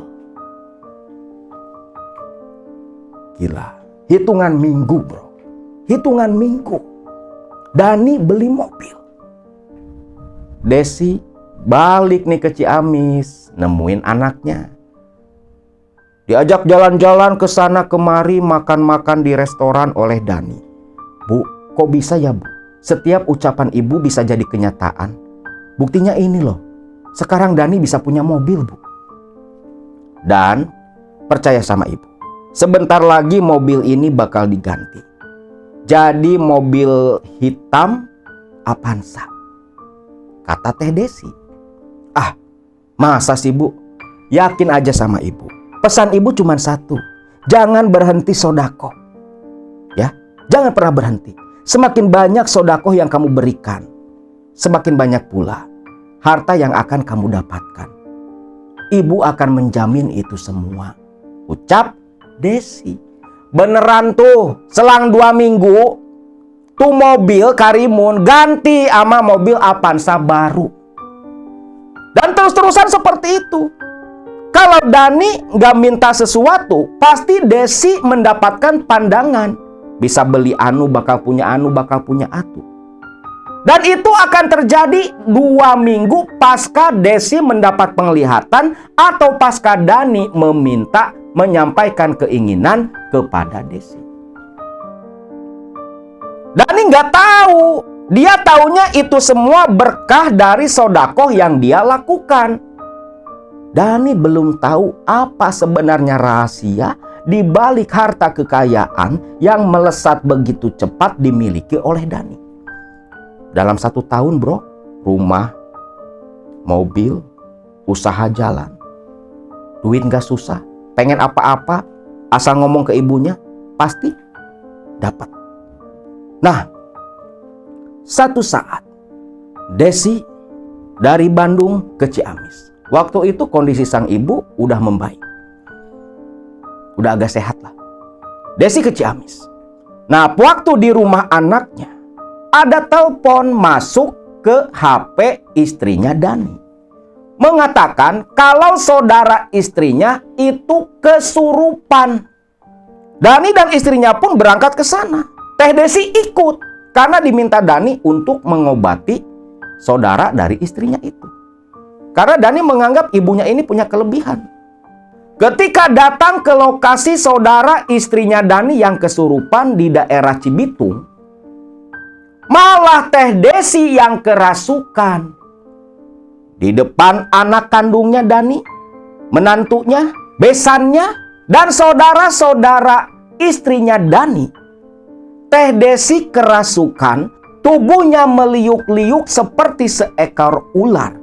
Gila, hitungan minggu, bro. Hitungan minggu Dani beli mobil. Desi balik nih ke Ciamis, nemuin anaknya. Diajak jalan-jalan ke sana kemari, makan-makan di restoran oleh Dani. Bu, kok bisa ya, Bu? Setiap ucapan ibu bisa jadi kenyataan. Buktinya ini loh. Sekarang Dani bisa punya mobil, Bu. Dan percaya sama ibu, sebentar lagi mobil ini bakal diganti. Jadi mobil hitam Avanza. Kata Teh Desi. Ah, masa sih, Bu? Yakin aja sama ibu. Pesan ibu cuma satu. Jangan berhenti sodako. Ya, jangan pernah berhenti. Semakin banyak sodakoh yang kamu berikan, semakin banyak pula harta yang akan kamu dapatkan. Ibu akan menjamin itu semua. Ucap Desi. Beneran tuh, selang 2 minggu, tuh mobil Karimun ganti sama mobil Avanza baru. Dan terus-terusan seperti itu. Kalau Dani nggak minta sesuatu, pasti Desi mendapatkan pandangan. Bisa beli anu, bakal punya anu, bakal punya atu. Dan itu akan terjadi 2 minggu pasca Desi mendapat penglihatan atau pasca Dani menyampaikan keinginan kepada Desi. Dani nggak tahu. Dia taunya itu semua berkah dari sodakoh yang dia lakukan. Dani belum tahu apa sebenarnya rahasia di balik harta kekayaan yang melesat begitu cepat dimiliki oleh Dani. Dalam 1 tahun, bro, rumah, mobil, usaha jalan. Duit nggak susah. Pengen apa-apa, asal ngomong ke ibunya, pasti dapat. Nah, satu saat Desi dari Bandung ke Ciamis. Waktu itu kondisi sang ibu udah membaik. Udah agak sehat lah. Desi ke Ciamis. Nah, waktu di rumah anaknya, ada telepon masuk ke HP istrinya Dani. Mengatakan kalau saudara istrinya itu kesurupan. Dani dan istrinya pun berangkat ke sana. Teh Desi ikut karena diminta Dani untuk mengobati saudara dari istrinya itu. Karena Dani menganggap ibunya ini punya kelebihan. Ketika datang ke lokasi saudara istrinya Dani yang kesurupan di daerah Cibitung, malah Teh Desi yang kerasukan. Di depan anak kandungnya Dani, menantunya, besannya, dan saudara-saudara istrinya Dani, Teh Desi kerasukan, tubuhnya meliuk-liuk seperti seekor ular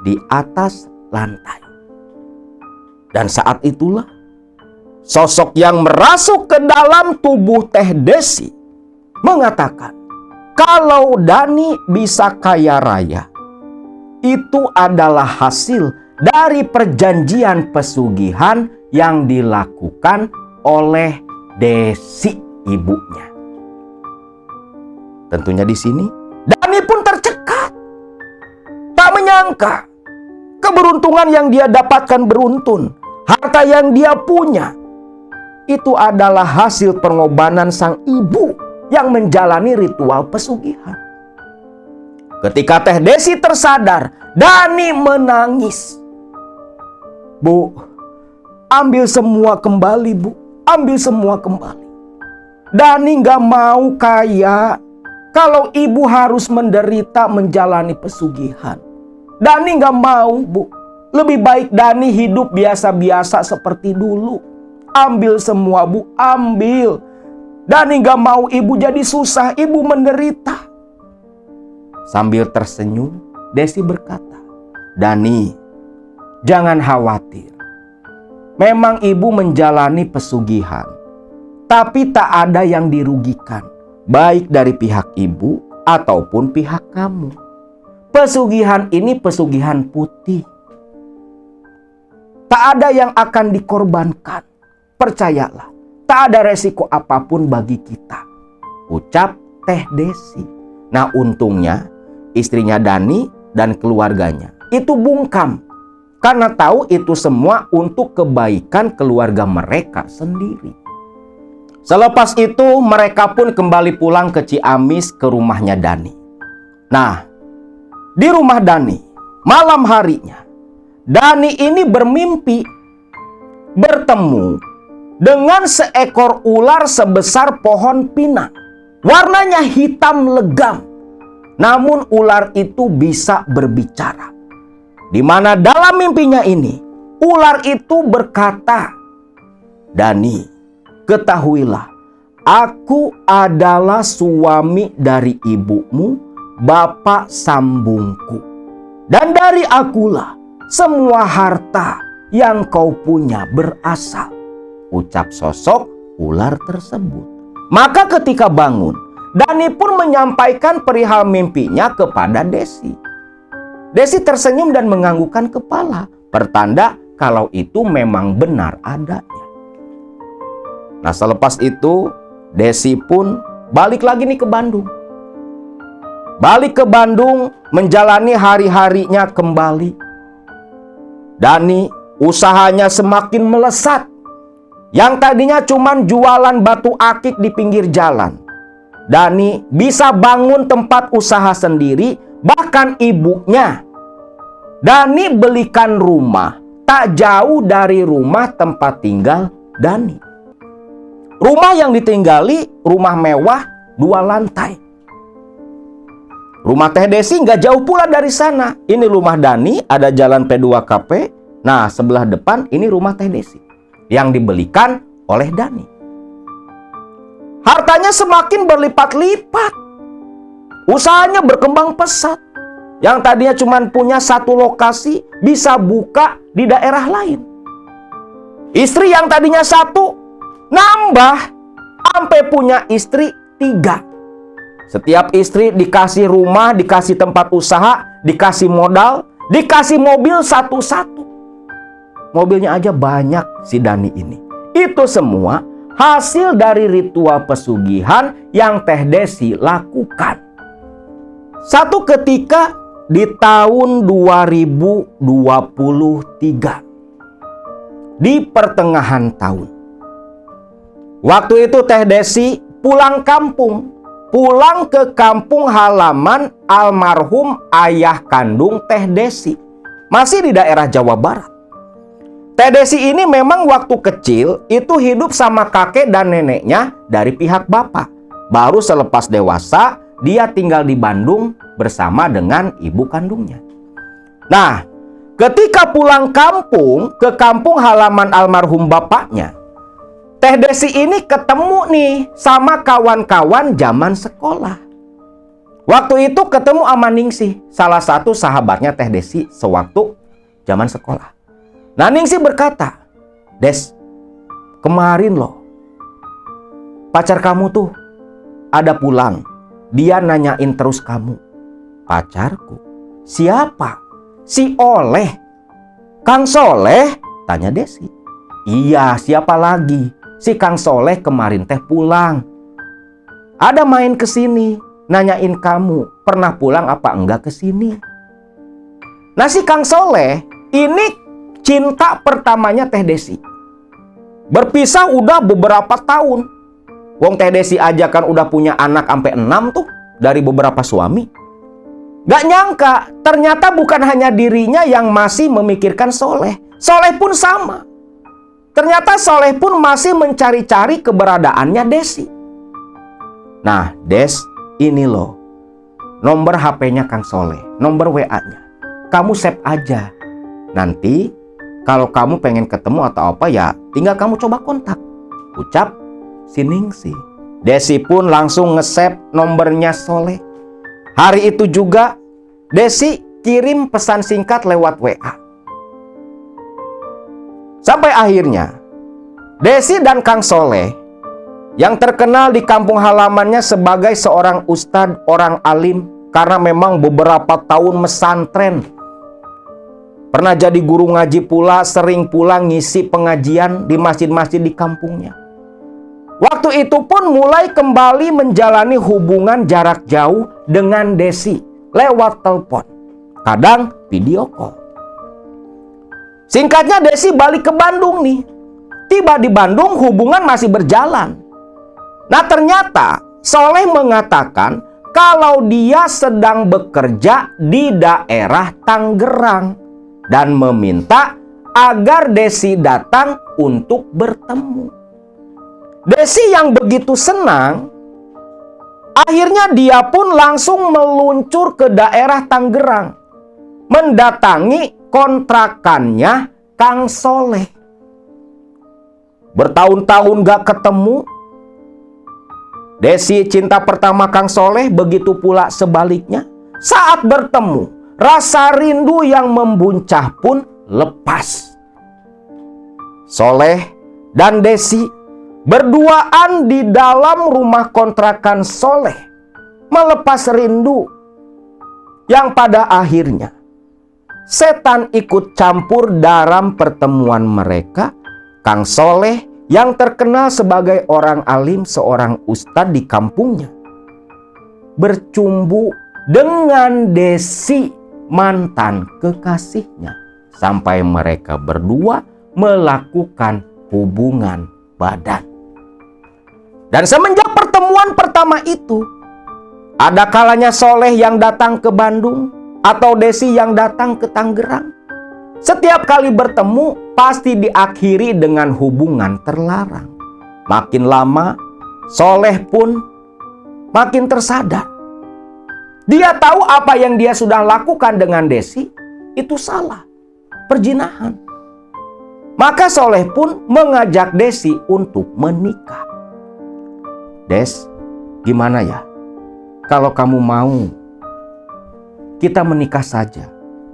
di atas lantai. Dan saat itulah sosok yang merasuk ke dalam tubuh Teh Desi mengatakan kalau Dani bisa kaya raya, itu adalah hasil dari perjanjian pesugihan yang dilakukan oleh Desi ibunya. Tentunya di sini Dani pun tercekat. Tak menyangka keberuntungan yang dia dapatkan beruntun, harta yang dia punya, itu adalah hasil pengorbanan sang ibu yang menjalani ritual pesugihan. Ketika Teh Desi tersadar, Dani menangis. Bu, ambil semua kembali, Bu. Ambil semua kembali. Dani gak mau kaya kalau ibu harus menderita menjalani pesugihan. Dani gak mau, Bu. Lebih baik Dani hidup biasa-biasa seperti dulu. Ambil semua, Bu. Ambil. Dani gak mau ibu jadi susah, ibu menderita. Sambil tersenyum, Desi berkata, Dani, jangan khawatir. Memang ibu menjalani pesugihan, tapi tak ada yang dirugikan, baik dari pihak ibu ataupun pihak kamu. Pesugihan ini pesugihan putih. Tak ada yang akan dikorbankan. Percayalah, tak ada resiko apapun bagi kita, ucap Teh Desi. Nah, untungnya istrinya Dani dan keluarganya itu bungkam karena tahu itu semua untuk kebaikan keluarga mereka sendiri. Selepas itu mereka pun kembali pulang ke Ciamis ke rumahnya Dani. Nah, di rumah Dani malam harinya Dani ini bermimpi bertemu dengan seekor ular sebesar pohon pinang. Warnanya hitam legam. Namun ular itu bisa berbicara. Di mana dalam mimpinya ini, ular itu berkata, Dani, ketahuilah, aku adalah suami dari ibumu, bapak sambungku. Dan dari akulah semua harta yang kau punya berasal, ucap sosok ular tersebut. Maka ketika bangun, Dani pun menyampaikan perihal mimpinya kepada Desi. Desi tersenyum dan menganggukkan kepala, pertanda kalau itu memang benar adanya. Nah, selepas itu Desi pun balik lagi nih ke Bandung. Balik ke Bandung menjalani hari-harinya kembali. Dani usahanya semakin melesat. Yang tadinya cuman jualan batu akik di pinggir jalan, Dani bisa bangun tempat usaha sendiri, bahkan ibunya Dani belikan rumah tak jauh dari rumah tempat tinggal Dani. Rumah yang ditinggali rumah mewah 2 lantai. Rumah Teh Desi nggak jauh pula dari sana. Ini rumah Dani, ada jalan P2KP. Nah, sebelah depan ini rumah Teh Desi yang dibelikan oleh Dani. Hartanya semakin berlipat-lipat. Usahanya berkembang pesat. Yang tadinya cuma punya 1 lokasi, bisa buka di daerah lain. Istri yang tadinya 1, nambah sampai punya istri 3. Setiap istri dikasih rumah, dikasih tempat usaha, dikasih modal, dikasih mobil 1-1. Mobilnya aja banyak si Dani ini. Itu semua hasil dari ritual pesugihan yang Teh Desi lakukan. Satu ketika di tahun 2023, di pertengahan tahun, waktu itu Teh Desi pulang kampung, pulang ke kampung halaman almarhum ayah kandung Teh Desi, masih di daerah Jawa Barat. Teh Desi ini memang waktu kecil itu hidup sama kakek dan neneknya dari pihak bapak. Baru selepas dewasa dia tinggal di Bandung bersama dengan ibu kandungnya. Nah, ketika pulang kampung ke kampung halaman almarhum bapaknya, Teh Desi ini ketemu nih sama kawan-kawan zaman sekolah. Waktu itu ketemu sama Ningsih, salah satu sahabatnya Teh Desi sewaktu zaman sekolah. Nah, Ningsih berkata, Des, kemarin loh pacar kamu tuh ada pulang. Dia nanyain terus kamu. Pacarku? Siapa? Si Oleh. Kang Soleh? Tanya Desi. Iya, siapa lagi? Si Kang Soleh kemarin teh pulang. Ada main ke sini, nanyain kamu pernah pulang apa enggak ke sini. Nah, si Kang Soleh ini cinta pertamanya Teh Desi. Berpisah udah beberapa tahun. Wong Teh Desi aja kan udah punya anak sampai 6 tuh dari beberapa suami. Gak nyangka, ternyata bukan hanya dirinya yang masih memikirkan Soleh. Soleh pun sama. Ternyata Soleh pun masih mencari-cari keberadaannya Desi. Nah, Des, ini loh nomor HP-nya Kang Soleh, nomor WA-nya. Kamu save aja. Nanti kalau kamu pengen ketemu atau apa ya, tinggal kamu coba kontak. Ucap si Ningsih. Desi pun langsung nge-save nomornya Soleh. Hari itu juga Desi kirim pesan singkat lewat WA. Sampai akhirnya Desi dan Kang Soleh yang terkenal di kampung halamannya sebagai seorang ustadz, orang alim, karena memang beberapa tahun mesantren. Pernah jadi guru ngaji pula, sering pula ngisi pengajian di masjid-masjid di kampungnya. Waktu itu pun mulai kembali menjalani hubungan jarak jauh dengan Desi lewat telepon, kadang video call. Singkatnya Desi balik ke Bandung nih. Tiba di Bandung hubungan masih berjalan. Nah ternyata Soleh mengatakan kalau dia sedang bekerja di daerah Tangerang dan meminta agar Desi datang untuk bertemu. Desi yang begitu senang, akhirnya dia pun langsung meluncur ke daerah Tangerang, mendatangi kontrakannya Kang Soleh. Bertahun-tahun gak ketemu, Desi cinta pertama Kang Soleh, begitu pula sebaliknya. Saat bertemu, rasa rindu yang membuncah pun lepas. Soleh dan Desi berduaan di dalam rumah kontrakan Soleh, melepas rindu yang pada akhirnya setan ikut campur dalam pertemuan mereka. Kang Soleh yang terkenal sebagai orang alim, seorang ustadz di kampungnya, bercumbu dengan Desi, mantan kekasihnya, sampai mereka berdua melakukan hubungan badan. Dan semenjak pertemuan pertama itu, ada kalanya Soleh yang datang ke Bandung atau Desi yang datang ke Tangerang. Setiap kali bertemu pasti diakhiri dengan hubungan terlarang. Makin lama Soleh pun makin tersadar. Dia tahu apa yang dia sudah lakukan dengan Desi itu salah, perzinahan. Maka Soleh pun mengajak Desi untuk menikah. Des, gimana ya? Kalau kamu mau, kita menikah saja.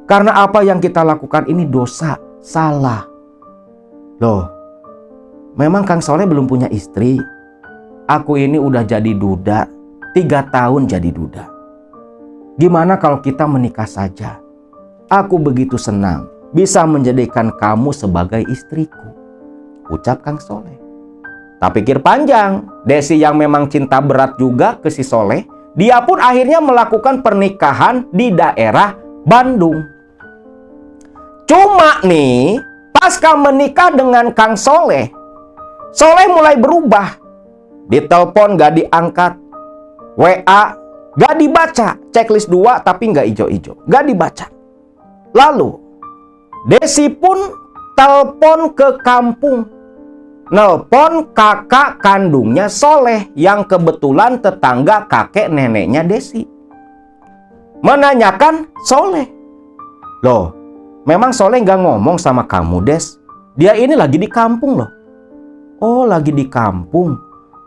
Karena apa yang kita lakukan ini dosa, salah. Loh, memang Kang Soleh belum punya istri. Aku ini udah jadi duda, 3 tahun jadi duda. Gimana kalau kita menikah saja? Aku begitu senang bisa menjadikan kamu sebagai istriku, ucap Kang Soleh. Tak pikir panjang, Desi yang memang cinta berat juga ke si Soleh, dia pun akhirnya melakukan pernikahan di daerah Bandung. Cuma nih, pasca menikah dengan Kang Soleh, Soleh mulai berubah. Ditelepon gak diangkat, WA gak dibaca, checklist 2 tapi gak ijo-ijo, gak dibaca. Lalu Desi pun telepon ke kampung, nelpon kakak kandungnya Soleh yang kebetulan tetangga kakek neneknya Desi, menanyakan Soleh. Loh, memang Soleh gak ngomong sama kamu, Des? Dia ini lagi di kampung loh. Oh, lagi di kampung.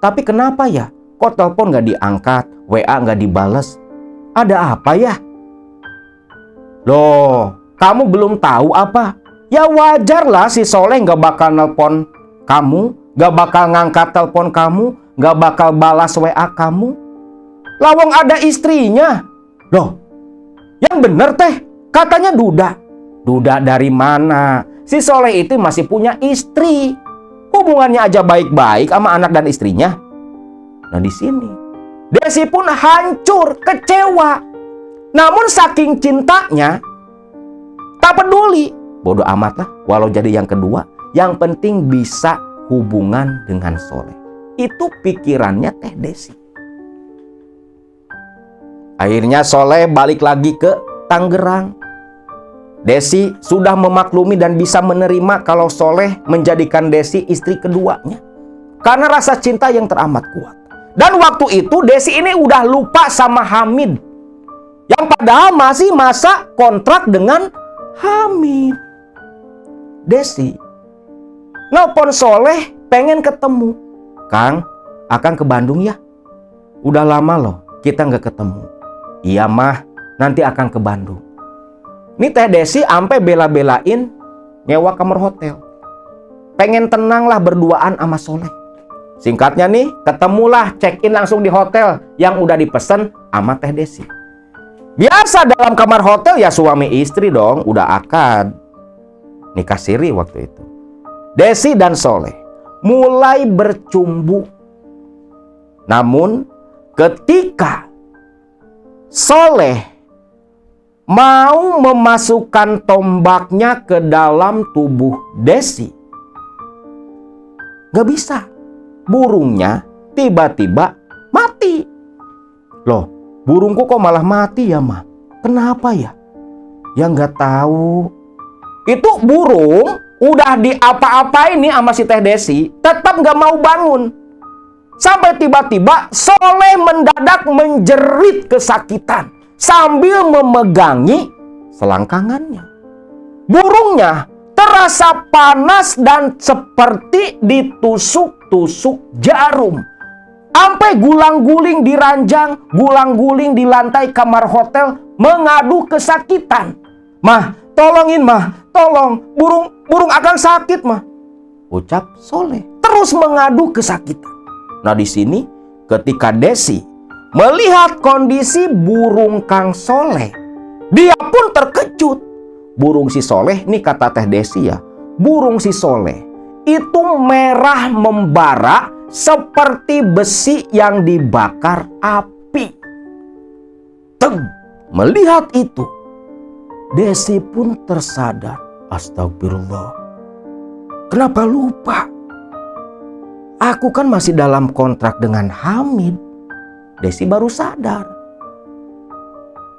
Tapi kenapa ya? Kok telepon gak diangkat, WA gak dibales? Ada apa ya? Loh, kamu belum tahu apa? Ya wajar lah si Soleh gak bakal nelpon kamu, gak bakal ngangkat telepon kamu, gak bakal balas WA kamu. Lawang ada istrinya. Loh, yang bener teh, katanya duda. Duda dari mana? Si Soleh itu masih punya istri. Hubungannya aja baik-baik sama anak dan istrinya. Nah di sini Desi pun hancur, kecewa. Namun saking cintanya, tak peduli. Bodoh amat lah, walau jadi yang kedua. Yang penting bisa hubungan dengan Soleh. Itu pikirannya Teh Desi. Akhirnya Soleh balik lagi ke Tangerang. Desi sudah memaklumi dan bisa menerima kalau Soleh menjadikan Desi istri keduanya karena rasa cinta yang teramat kuat. Dan waktu itu Desi ini udah lupa sama Hamid, yang padahal masih masa kontrak dengan Hamid. Desi nelpon Soleh pengen ketemu. Kang, Akang ke Bandung ya? Udah lama loh kita nggak ketemu. Iya mah, nanti Akang ke Bandung. Ini Teh Desi sampai bela-belain nyewa kamar hotel. Pengen tenang lah berduaan sama Soleh. Singkatnya nih, ketemulah check-in langsung di hotel yang udah dipesen sama Teh Desi. Biasa dalam kamar hotel ya suami istri dong, udah akad nikah siri waktu itu. Desi dan Soleh mulai bercumbu. Namun ketika Soleh mau memasukkan tombaknya ke dalam tubuh Desi, gak bisa. Burungnya tiba-tiba mati. Loh, burungku kok malah mati ya, Ma? Kenapa ya? Ya gak tahu. Itu burung udah diapa-apain nih sama si Teh Desi, tetap gak mau bangun. Sampai tiba-tiba Soleh mendadak menjerit kesakitan sambil memegangi selangkangannya. Burungnya terasa panas dan seperti ditusuk-tusuk jarum. Sampai gulang-guling di ranjang, gulang-guling di lantai kamar hotel mengadu kesakitan. Mah, tolongin mah, tolong, burung Akang sakit mah, ucap Soleh terus mengadu kesakitan. Nah di sini ketika Desi melihat kondisi burung Kang Soleh, dia pun terkejut. Burung si Soleh, nih kata Teh Desi ya, burung si Soleh itu merah membara seperti besi yang dibakar api. Melihat itu, Desi pun tersadar. Astagfirullah, kenapa lupa? Aku kan masih dalam kontrak dengan Hamid. Desi baru sadar.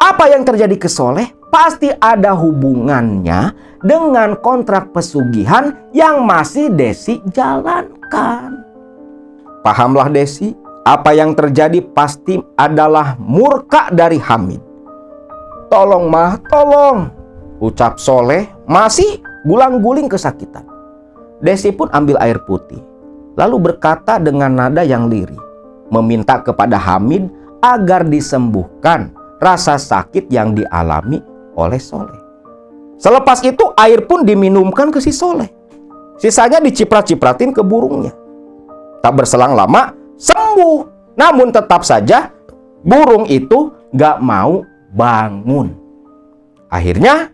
Apa yang terjadi ke Soleh pasti ada hubungannya dengan kontrak pesugihan yang masih Desi jalankan. Pahamlah Desi, apa yang terjadi pasti adalah murka dari Hamid. Tolong mah, tolong, ucap Soleh masih gulang-guling kesakitan. Desi pun ambil air putih, lalu berkata dengan nada yang lirih, meminta kepada Hamid agar disembuhkan rasa sakit yang dialami oleh Soleh. Selepas itu air pun diminumkan ke si Soleh. Sisanya diciprat-cipratin ke burungnya. Tak berselang lama sembuh. Namun tetap saja burung itu gak mau bangun. Akhirnya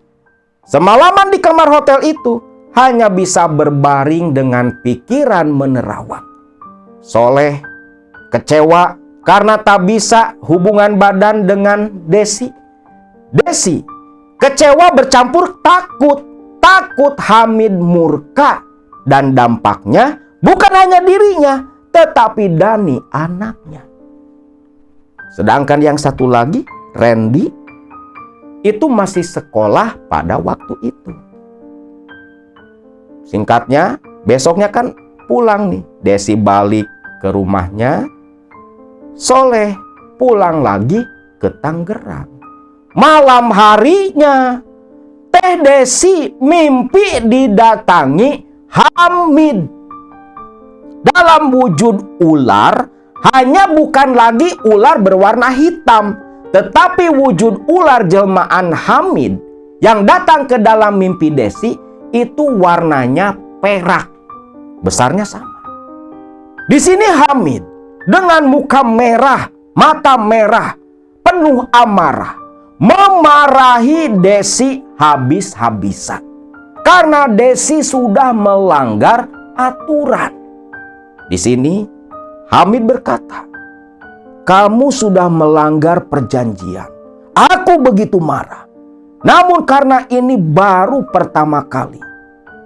semalaman di kamar hotel itu hanya bisa berbaring dengan pikiran menerawang. Soleh kecewa karena tak bisa hubungan badan dengan Desi. Desi kecewa bercampur takut. Takut Hamid murka. Dan dampaknya bukan hanya dirinya, tetapi Dani anaknya. Sedangkan yang satu lagi, Randy, itu masih sekolah pada waktu itu. Singkatnya, besoknya kan pulang nih. Desi balik ke rumahnya. Soleh pulang lagi ke Tangerang. Malam harinya, Teh Desi mimpi didatangi Hamid dalam wujud ular. Hanya bukan lagi ular berwarna hitam, tetapi wujud ular jelmaan Hamid yang datang ke dalam mimpi Desi itu warnanya perak, besarnya sama. Di sini Hamid dengan muka merah, mata merah, penuh amarah, memarahi Desi habis-habisan karena Desi sudah melanggar aturan. Di sini Hamid berkata, "Kamu sudah melanggar perjanjian. Aku begitu marah. Namun karena ini baru pertama kali,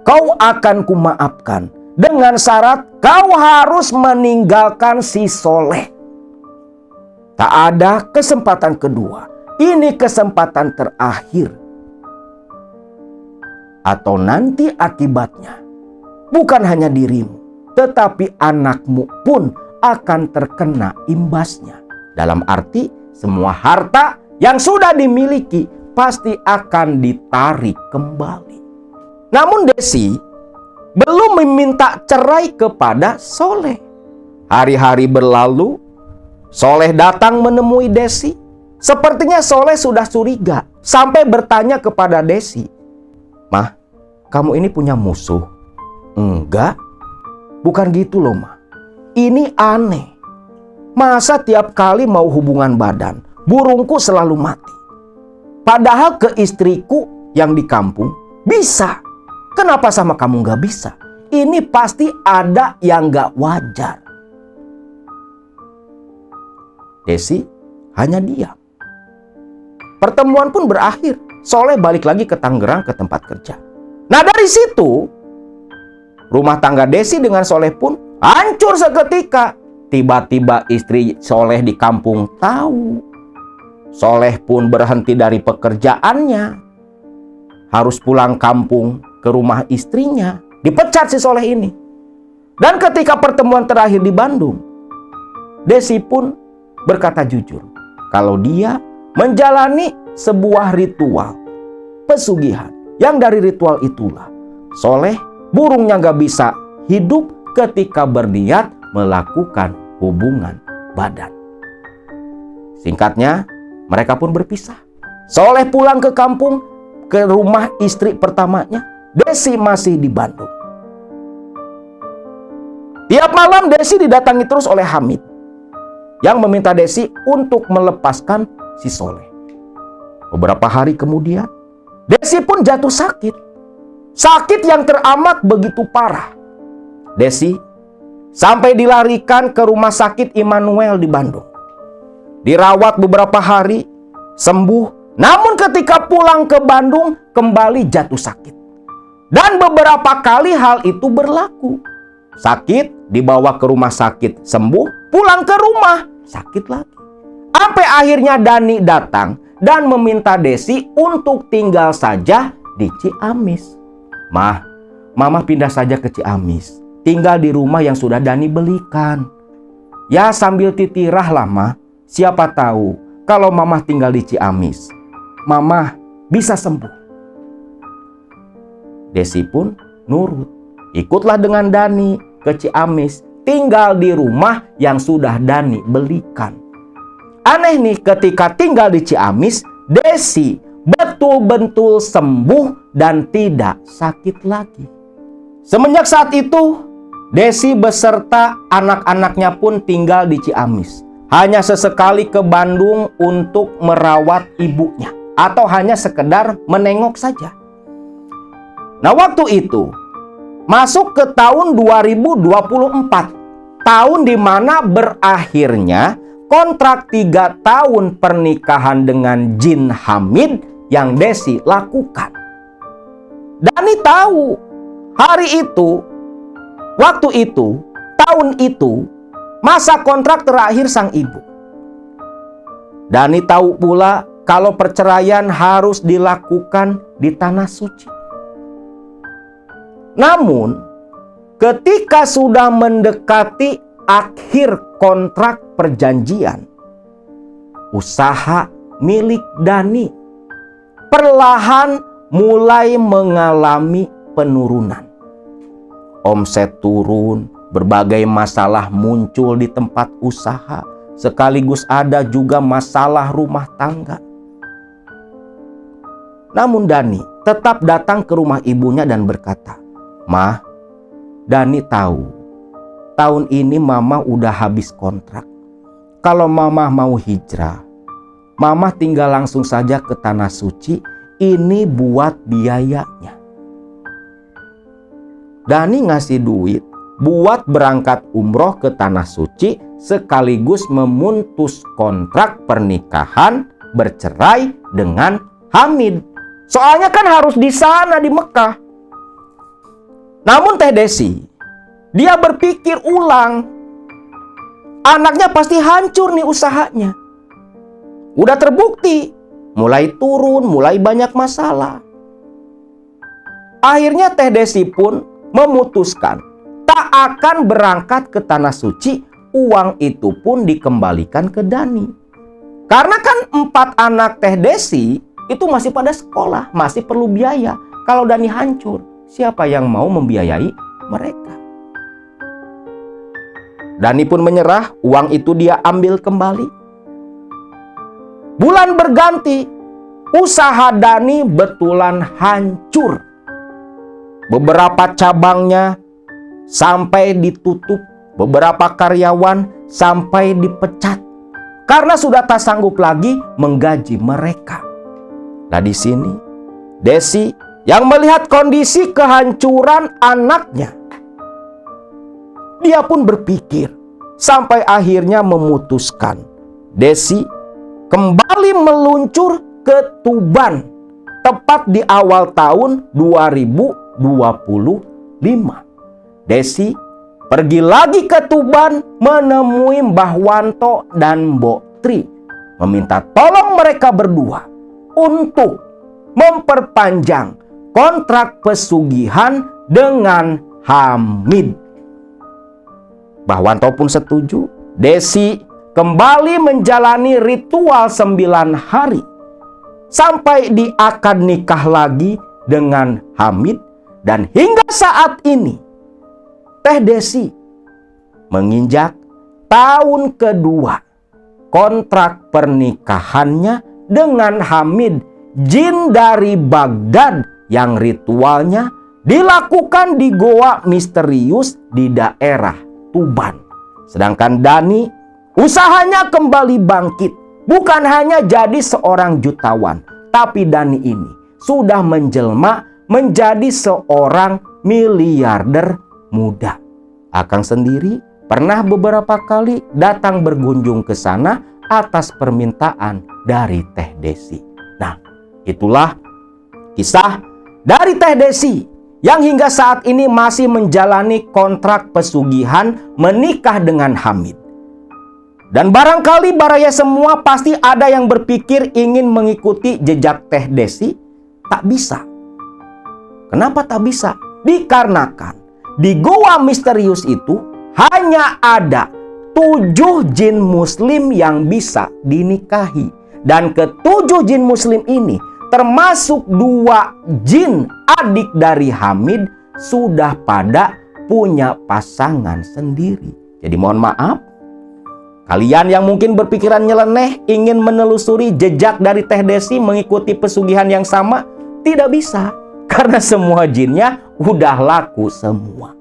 kau akan kumaafkan dengan syarat kau harus meninggalkan si Soleh." Tak ada kesempatan kedua. Ini kesempatan terakhir. Atau nanti akibatnya bukan hanya dirimu, tetapi anakmu pun akan terkena imbasnya. Dalam arti semua harta yang sudah dimiliki pasti akan ditarik kembali. Namun Desi belum meminta cerai kepada Soleh. Hari-hari berlalu, Soleh datang menemui Desi. Sepertinya Soleh sudah curiga sampai bertanya kepada Desi, "Mah, kamu ini punya musuh?" "Enggak, bukan gitu loh, Mah. Ini aneh. Masa tiap kali mau hubungan badan, burungku selalu mati. Padahal ke istriku yang di kampung bisa. Kenapa sama kamu nggak bisa? Ini pasti ada yang nggak wajar." Desi hanya diam. Pertemuan pun berakhir. Soleh balik lagi ke Tangerang ke tempat kerja. Nah dari situ, rumah tangga Desi dengan Soleh pun hancur seketika. Tiba-tiba istri Soleh di kampung tahu. Soleh pun berhenti dari pekerjaannya. Harus pulang kampung ke rumah istrinya. Dipecat si Soleh ini. Dan ketika pertemuan terakhir di Bandung, Desi pun berkata jujur kalau dia menjalani sebuah ritual pesugihan. Yang dari ritual itulah Soleh burungnya gak bisa hidup ketika berniat melakukan hubungan badan. Singkatnya, mereka pun berpisah. Soleh pulang ke kampung, ke rumah istri pertamanya. Desi masih di Bandung. Tiap malam Desi didatangi terus oleh Hamid yang meminta Desi untuk melepaskan si Soleh. Beberapa hari kemudian, Desi pun jatuh sakit. Sakit yang teramat begitu parah. Desi sampai dilarikan ke rumah sakit Immanuel di Bandung. Dirawat beberapa hari, sembuh. Namun ketika pulang ke Bandung, kembali jatuh sakit. Dan beberapa kali hal itu berlaku. Sakit, dibawa ke rumah sakit, sembuh, pulang ke rumah, sakit lagi. Sampai akhirnya Dani datang dan meminta Desi untuk tinggal saja di Ciamis. "Mah, Mama pindah saja ke Ciamis. Tinggal di rumah yang sudah Dani belikan. Ya sambil titirah lah, Mah. Siapa tahu kalau Mama tinggal di Ciamis, Mama bisa sembuh." Desi pun nurut. Ikutlah dengan Dani ke Ciamis. Tinggal di rumah yang sudah Dani belikan. Aneh nih, ketika tinggal di Ciamis, Desi betul-betul sembuh dan tidak sakit lagi. Semenjak saat itu, Desi beserta anak-anaknya pun tinggal di Ciamis. Hanya sesekali ke Bandung untuk merawat ibunya. Atau hanya sekedar menengok saja. Nah waktu itu, masuk ke tahun 2024. Tahun di mana berakhirnya kontrak 3 tahun pernikahan dengan Jin Hamid yang Desi lakukan. Dani tahu hari itu, waktu itu, tahun itu, masa kontrak terakhir sang ibu. Dani tahu pula kalau perceraian harus dilakukan di tanah suci. Namun, ketika sudah mendekati akhir kontrak perjanjian, usaha milik Dani perlahan mulai mengalami penurunan. Omset turun, berbagai masalah muncul di tempat usaha, sekaligus ada juga masalah rumah tangga. Namun Dani tetap datang ke rumah ibunya dan berkata, "Mah, Dani tahu tahun ini Mama udah habis kontrak. Kalau Mama mau hijrah, Mama tinggal langsung saja ke tanah suci. Ini buat biayanya." Dani ngasih duit buat berangkat umroh ke tanah suci sekaligus memutus kontrak pernikahan bercerai dengan Hamid. Soalnya kan harus di sana di Mekah. Namun Teh Desi, dia berpikir ulang. Anaknya pasti hancur nih usahanya. Udah terbukti, mulai turun, mulai banyak masalah. Akhirnya Teh Desi pun memutuskan tak akan berangkat ke Tanah Suci. Uang itu pun dikembalikan ke Dani. Karena kan 4 anak Teh Desi itu masih pada sekolah, masih perlu biaya. Kalau Dani hancur, siapa yang mau membiayai mereka? Dani pun menyerah, uang itu dia ambil kembali. Bulan berganti, usaha Dani betulan hancur. Beberapa cabangnya sampai ditutup, beberapa karyawan sampai dipecat karena sudah tak sanggup lagi menggaji mereka. Nah, di sini Desi yang melihat kondisi kehancuran anaknya, dia pun berpikir sampai akhirnya memutuskan Desi kembali meluncur ke Tuban tepat di awal tahun 2025. Desi pergi lagi ke Tuban menemui Mbah Wanto dan Mbok Tri, meminta tolong mereka berdua untuk memperpanjang kontrak pesugihan dengan Hamid. Mbah Wanto pun setuju. Desi kembali menjalani ritual 9 hari sampai diakad nikah lagi dengan Hamid. Dan hingga saat ini Teh Desi menginjak tahun kedua kontrak pernikahannya dengan Hamid, jin dari Baghdad yang ritualnya dilakukan di goa misterius di daerah Tuban. Sedangkan Dani usahanya kembali bangkit, bukan hanya jadi seorang jutawan, tapi Dani ini sudah menjelma menjadi seorang miliarder muda. Akang sendiri pernah beberapa kali datang berkunjung ke sana atas permintaan dari Teh Desi. Nah, itulah kisah dari Teh Desi yang hingga saat ini masih menjalani kontrak pesugihan menikah dengan Hamid. Dan barangkali baraya semua pasti ada yang berpikir ingin mengikuti jejak Teh Desi, tak bisa. Kenapa tak bisa? Dikarenakan di goa misterius itu hanya ada 7 jin muslim yang bisa dinikahi. Dan ke-7 jin muslim ini termasuk 2 jin adik dari Hamid sudah pada punya pasangan sendiri. Jadi mohon maaf, kalian yang mungkin berpikiran nyeleneh ingin menelusuri jejak dari Teh Desi mengikuti pesugihan yang sama, tidak bisa. Karena semua jinnya udah laku semua.